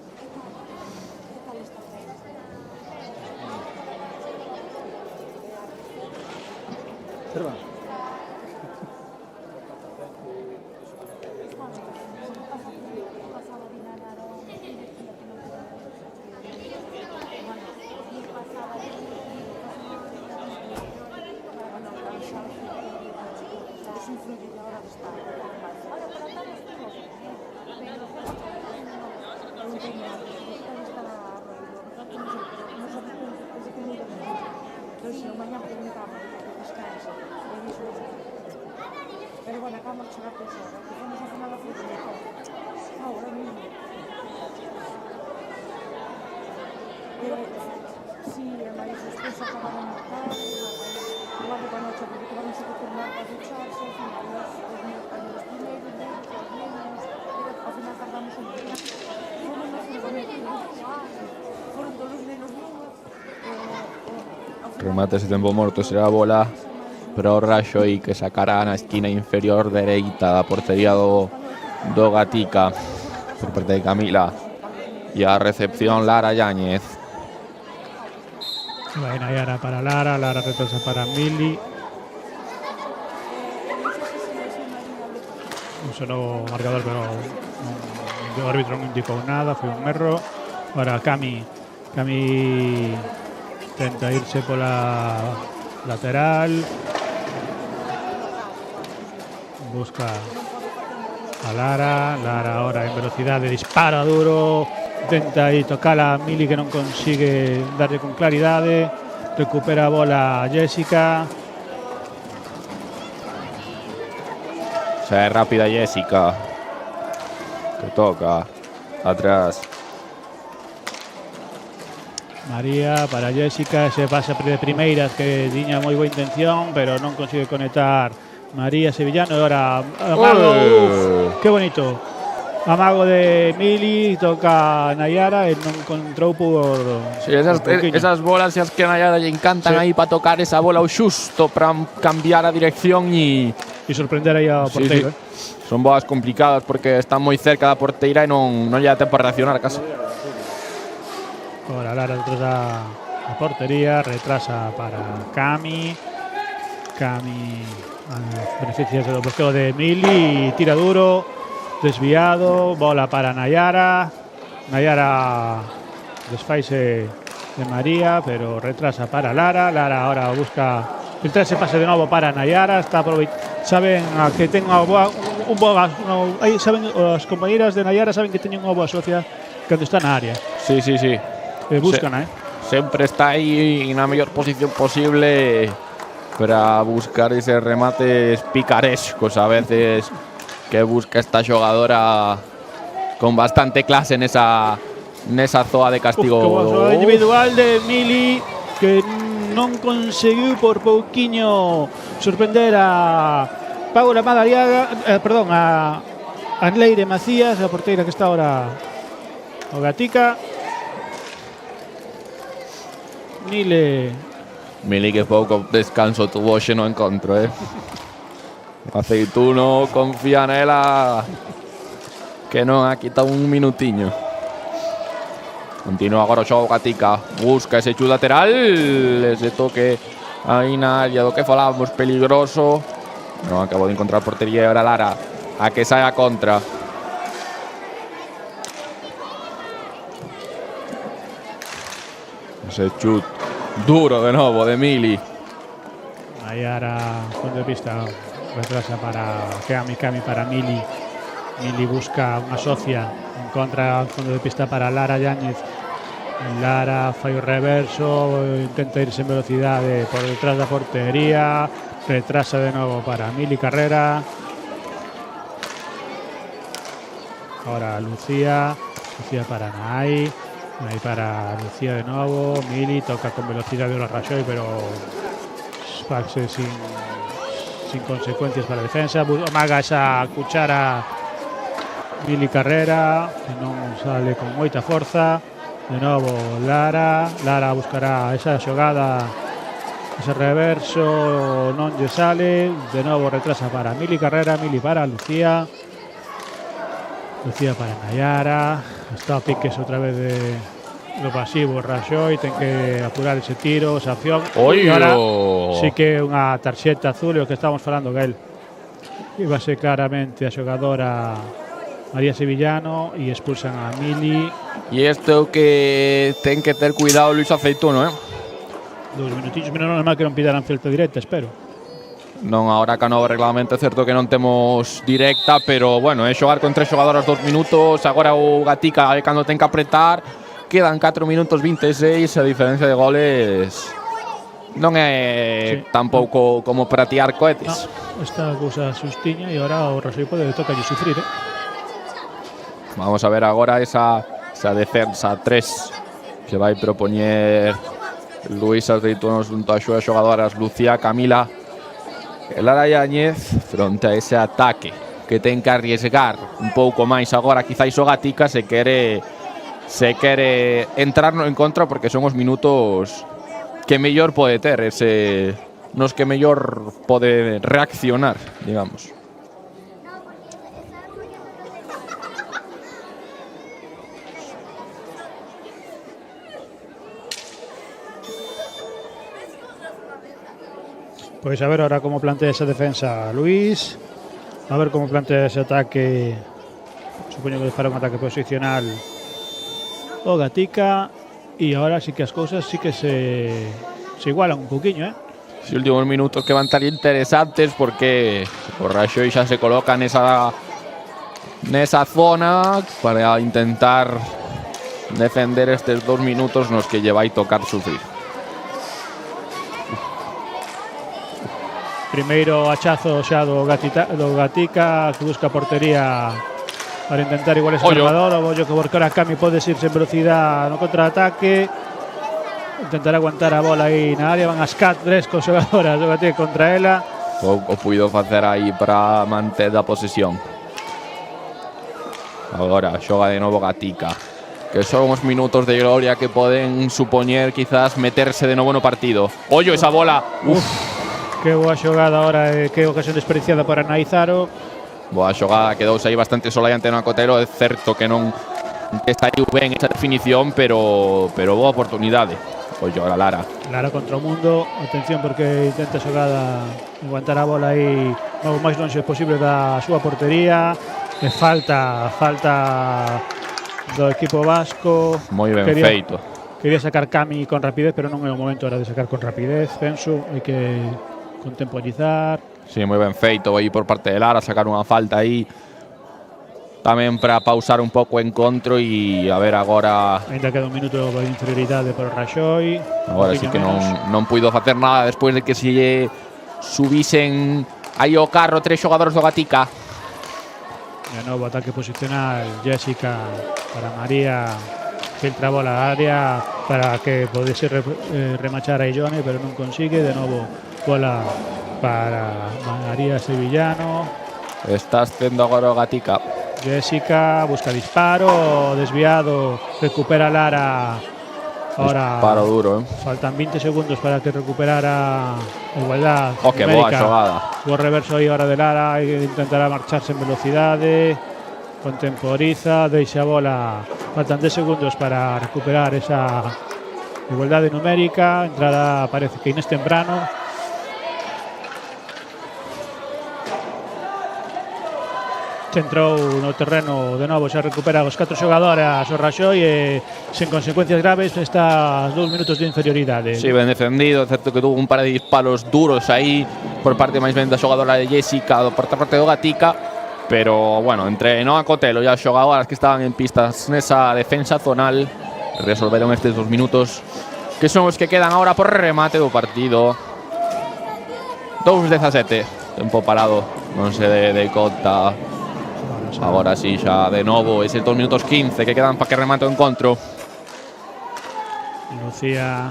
remate ese tempo morto, será a bola para o Raxoi que sacará na esquina inferior dereita da portería do Gatica por parte de Camila e a recepción Lara Yáñez. Vai Nayara para Lara retrasa para Mili. Un solo marcador, pero o árbitro non indicou nada, foi un erro. Ahora Cami intenta irse pola lateral. Busca a Lara ahora en velocidade, dispara duro, intenta aí tocala a Mili que non consigue darlle con claridade, recupera a bola a Jessica. Xa é rápida Jessica que toca atrás. María para Jessica, se pasa de primeiras que tiña moi boa intención, pero non consigue conectar María Sevillano. E ahora amago, que bonito, amago de Mili, toca Nayara e non encontrou por sí, esas bolas as que a Nayara lle encantan aí para tocar esa bola o xusto para cambiar a dirección e sorprender aí ao porteiro. Sí. Son bolas complicadas porque están moi cerca da porteira e non lle dá tempo a reaccionar casi. Ahora Lara detrás da portería, retrasa para Cami beneficias do bloqueo de Mili, tira duro, desviado, bola para Nayara desfaise de María, pero retrasa para Lara ahora busca filtrarse, pase de novo para Nayara, saben que ten unha boa saben as compañeras de Nayara saben que teñen unha boa socia cando está na área. Sí. Buscan, Sempre está aí na mellor posición posible para buscar eses remates picarescos a veces que busca esta xogadora con bastante clase nesa zoa de castigo. Como individual de Mili que non conseguiu por pouquiño sorprender a Paula Madariaga, a Leire Macías, a porteira que está ahora o Gatica. Mili que pouco descanso tuvo xe no encontro, Aceituno confía nela que non ha quitado un minutiño. Continúa agora o xogo Gatica, busca ese chute lateral, ese toque aí na área do que falábamos peligroso. Non acabou de encontrar portería e ahora Lara a que sae a contra. Ese chut duro de nuevo de Mili. Nayara, fondo de pista, retrasa para Kami para Mili. Mili busca una socia, encontra fondo de pista para Lara Yáñez. Lara falla un reverso, intenta irse en velocidad por detrás de la portería, retrasa de nuevo para Mili Carrera. Ahora Lucía para Nay para Lucía de nuevo. Mili toca con velocidad de los Rajoy, pero Spaxe sin consecuencias para la defensa. Amaga esa cuchara Mili Carrera, que no sale con moita forza. De nuevo Lara buscará esa xogada, ese reverso, non lle sale. De nuevo retrasa para Mili Carrera, Mili para Lucía para Nayara. Está a piques outra vez de lo pasivo Rajoy, ten que apurar ese tiro, esa acción. Oy, E ahora sí que unha tarxeta azul, o que estamos falando que él iba a ser claramente a xogadora María Sevillano e expulsan a Mili. E isto que ten que ter cuidado Luis Aceituno, 2 minutillos, menos normal que non pidaran falta directa, espero. Non, agora que novo reglamento é certo que non temos directa, pero bueno, é xogar con 3 xogadoras 2 minutos. Agora o Gatica cando ten que apretar, quedan 4 minutos 26, a diferencia de goles non é tampouco como para tirar cohetes. No, esta cousa sustiña e agora o Rajoy pode tocarlle sufrir, Vamos a ver agora esa defensa 3 que vai propoñer Luis Aceituno junto a súas xogadoras Lucía, Camila e Lara Yáñez fronte a ese ataque que ten que arriesgar un pouco máis agora quizáis o Gatica se quere entrar no en contra, porque son os minutos que mellor pode ter, nos que mellor pode reaccionar, digamos. Pois a ver ahora como plantea esa defensa Luis, a ver como plantea ese ataque. Supoño que para un ataque posicional o Gatica, e ahora sí que as cousas sí que se igualan un poquinho, Os últimos minutos que van estar interesantes porque o Rajoy xa se coloca nesa zona para intentar defender estes 2 minutos nos que lle vai tocar sufrir. Primeiro achazo xa do Gatica, que busca portería para intentar igual ese marcador. O bollo que Borcara Cami pode irse en velocidade no contraataque, intentar aguantar a bola aí na área. Van as 3 con xogadoras do Gatica contra ela. Pouco puido facer aí para manter a posesión. Agora xoga de novo Gatica, que son os minutos de gloria que poden supoñer quizás meterse de novo no partido. Ollo esa bola. Que boa xogada ahora, que ocasión desperdiciada para Naizaro. Boa xogada, quedouse aí bastante sola ante no Acotero. É certo que non saiu ben esa definición, pero boa oportunidade. Ollo ahora Lara contra o mundo, atención porque intenta xogada aguantar a bola aí o máis longe posible da súa portería. E falta do equipo vasco. Moi ben feito. Quería sacar Cami con rapidez, pero non é o momento ahora de sacar con rapidez, penso. Hai que contemporizar. Sí, moi ben feito aí por parte de Lara, sacar unha falta aí tamén para pausar un pouco o encontro e a ver agora. Ainda queda un minuto de inferioridade para o Rajoy. Agora sí que non puido facer nada despois de que se subisen aí o carro 3 xogadores do Gatica. De novo ataque posicional, Jessica para María, filtra a bola á área para que podese remachar a Illone, pero non consigue. De novo bola para María Sevillano. Está haciendo agora o Gatica. Jessica busca disparo, desviado, recupera Lara. Ahora disparo duro, faltan 20 segundos para que recuperara igualdad. Que boa xogada. O reverso aí ahora de Lara, intentará marcharse en velocidade. Contemporiza, deixa a bola. Faltan 10 segundos para recuperar esa igualdade numérica. Entrará, parece que Inés Temprano. Entrou no terreno de novo, xa recupera os 4 xogadoras o Raxoi e sen consecuencias graves está a 2 minutos de inferioridade. Sí, ben defendido, certo que tuvo un par de disparos duros aí por parte máis ben da xogadora de Jessica, por parte do Gatica, pero bueno, entre Noa Cotelo e as xogadoras que estaban en pistas nesa defensa zonal resolveron estes 2 minutos que son os que quedan agora por remate do partido. 2:17, tempo parado, non se de conta. Agora sí, xa de novo, eses 2 minutos 15 que quedan para que remate o encontro. Lucía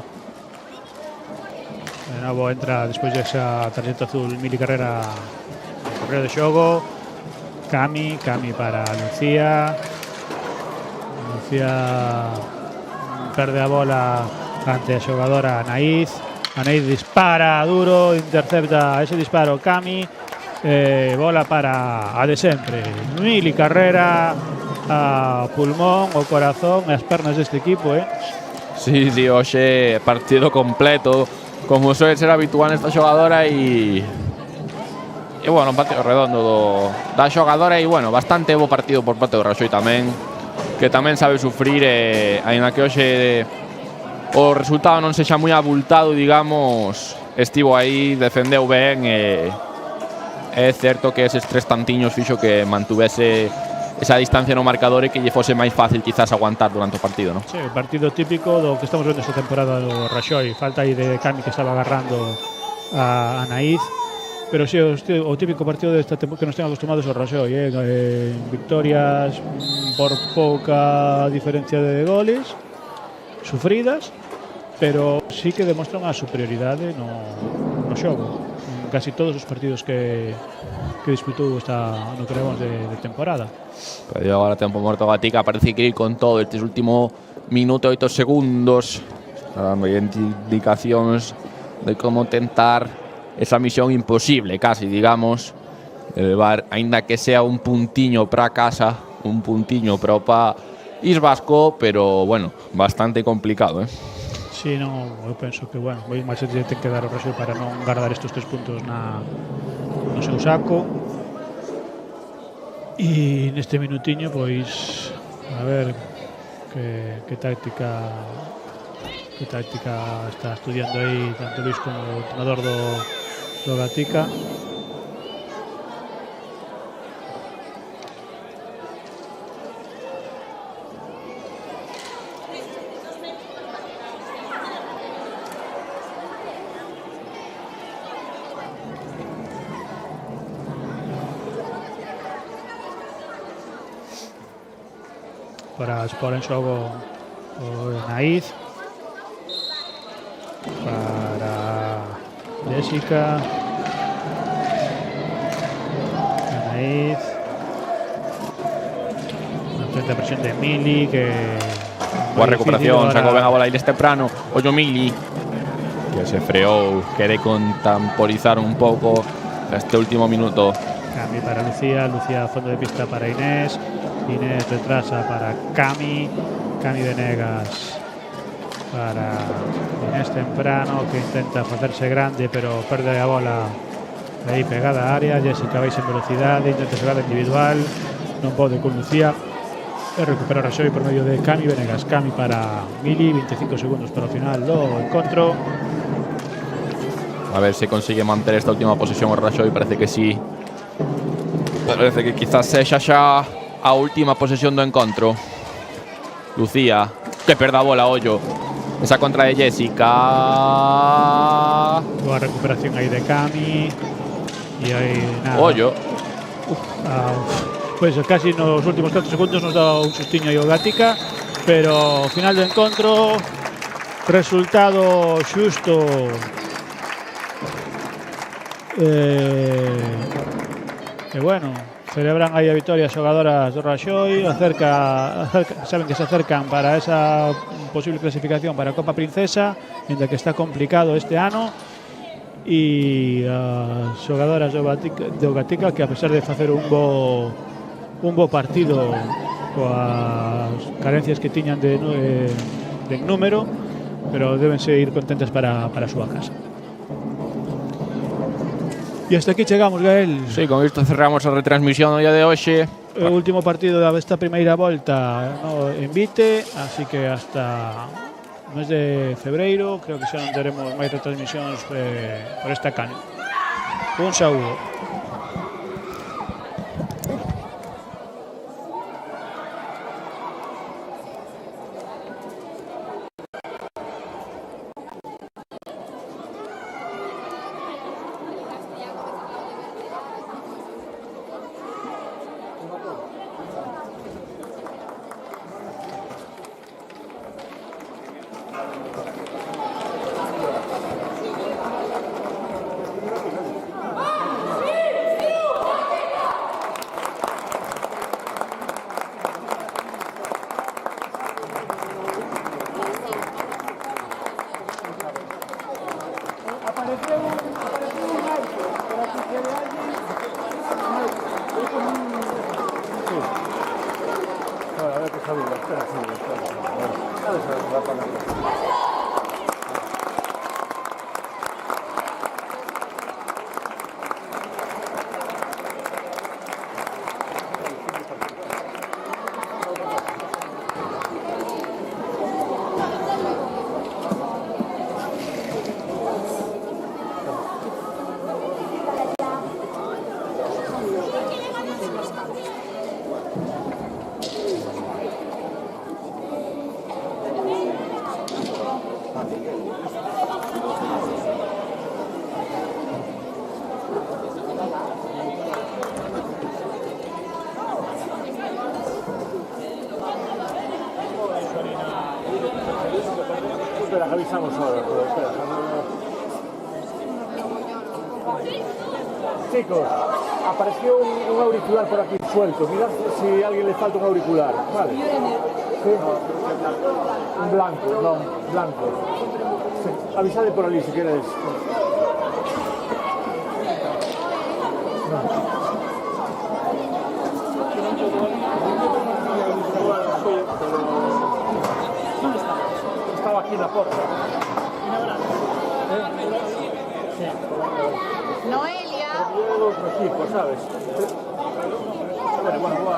de novo entra despois desa tarxeta azul Mili Carrera no correo de xogo. Cami para Lucía perde a bola ante a xogadora Anaíz dispara duro, intercepta ese disparo Cami. Bola para a de sempre Mili Carrera, a pulmón, o corazón e as pernas deste equipo. Sí, hoxe partido completo como suele ser habitual nesta xogadora e bueno, partido redondo da xogadora e bueno, bastante bo partido por parte do Raxoi tamén, que tamén sabe sufrir aínda que hoxe o resultado non sexa moi abultado, digamos, estivo aí, defendeu ben e é certo que eses 3 tantiños fixo que mantuvese esa distancia no marcador e que lle fose máis fácil quizás aguantar durante o partido, non? Sí, partido típico do que estamos vendo esta temporada do Raxoi. Falta aí de Cami que estaba agarrando a Anaíz, pero sí, o típico partido desta temporada que nos ten acostumados ao Raxoi, victorias por pouca diferencia de goles sufridas, pero sí que demostran a superioridade no xogo. Casi todos os partidos que disputou no que levamos de temporada. Pero agora tempo morto Gatica, parece que ir con todo estes último minuto e 8 segundos, dando indicacións de como tentar esa misión imposible, casi, digamos, de levar, aínda que sea un puntiño para casa, un puntiño para o País Vasco, pero bueno, bastante complicado, Sí, eu penso que, bueno, máis se ten que dar o Raxoi para non guardar estes 3 puntos no seu saco. E neste minutiño, pois, a ver que táctica está estudiando aí tanto Luis como o entrenador do Gatica. Para expor en xogo o Anaíz, para Jessica, Anaíz, frente a presión de Mili, que boa recuperación, sacou ben a bola Iles temprano, ollo Mili que se freou, quere contemporizar un pouco este último minuto. Cambio para Lucía fondo de pista para Inés retrasa para Cami Venegas para Inés temprano, que intenta facerse grande pero perde a bola aí pegada á área. Jessica vai en velocidade, intenta xogada individual, non pode con Lucía e recupera Raxoi por medio de Cami Venegas. Cami para Mili, 25 segundos para o final do encontro. A ver se consigue manter esta última posesión o Raxoi, parece que sí. Parece que quizás sexa xa a última posesión do encontro. Lucía, que perde a bola, ollo. Esa contra de Jessica. Boa recuperación aí de Cami. E aí nada. Ollo. Pois casi nos últimos 4 segundos nos dá un sustiño aí o Gatica, pero final do encontro, resultado xusto. E bueno, celebran aí a victoria as xogadoras do Raxoi, saben que se acercan para esa posible clasificación para a Copa Princesa, ainda que está complicado este ano. E as xogadoras do Gatica, que a pesar de facer un bo partido coas carencias que tiñan de número, pero deben ir contentas para a súa casa. E hasta aquí chegamos, Gael. Sí, con isto cerramos a retransmisión no día de hoxe. O último partido desta primeira volta no envite, así que hasta o mes de febreiro creo que xa non teremos máis retransmisións por esta canal. Un saúdo. Avisamos ahora, pero espera. Chicos, apareció un auricular por aquí suelto. Mirad si a alguien le falta un auricular. Vale. Sí. Un blanco, no, blanco. Sí. Avisad por allí si queréis. Estaba aquí en la puerta. Noelia. Otro equipo, ¿sabes? Bueno, voy a...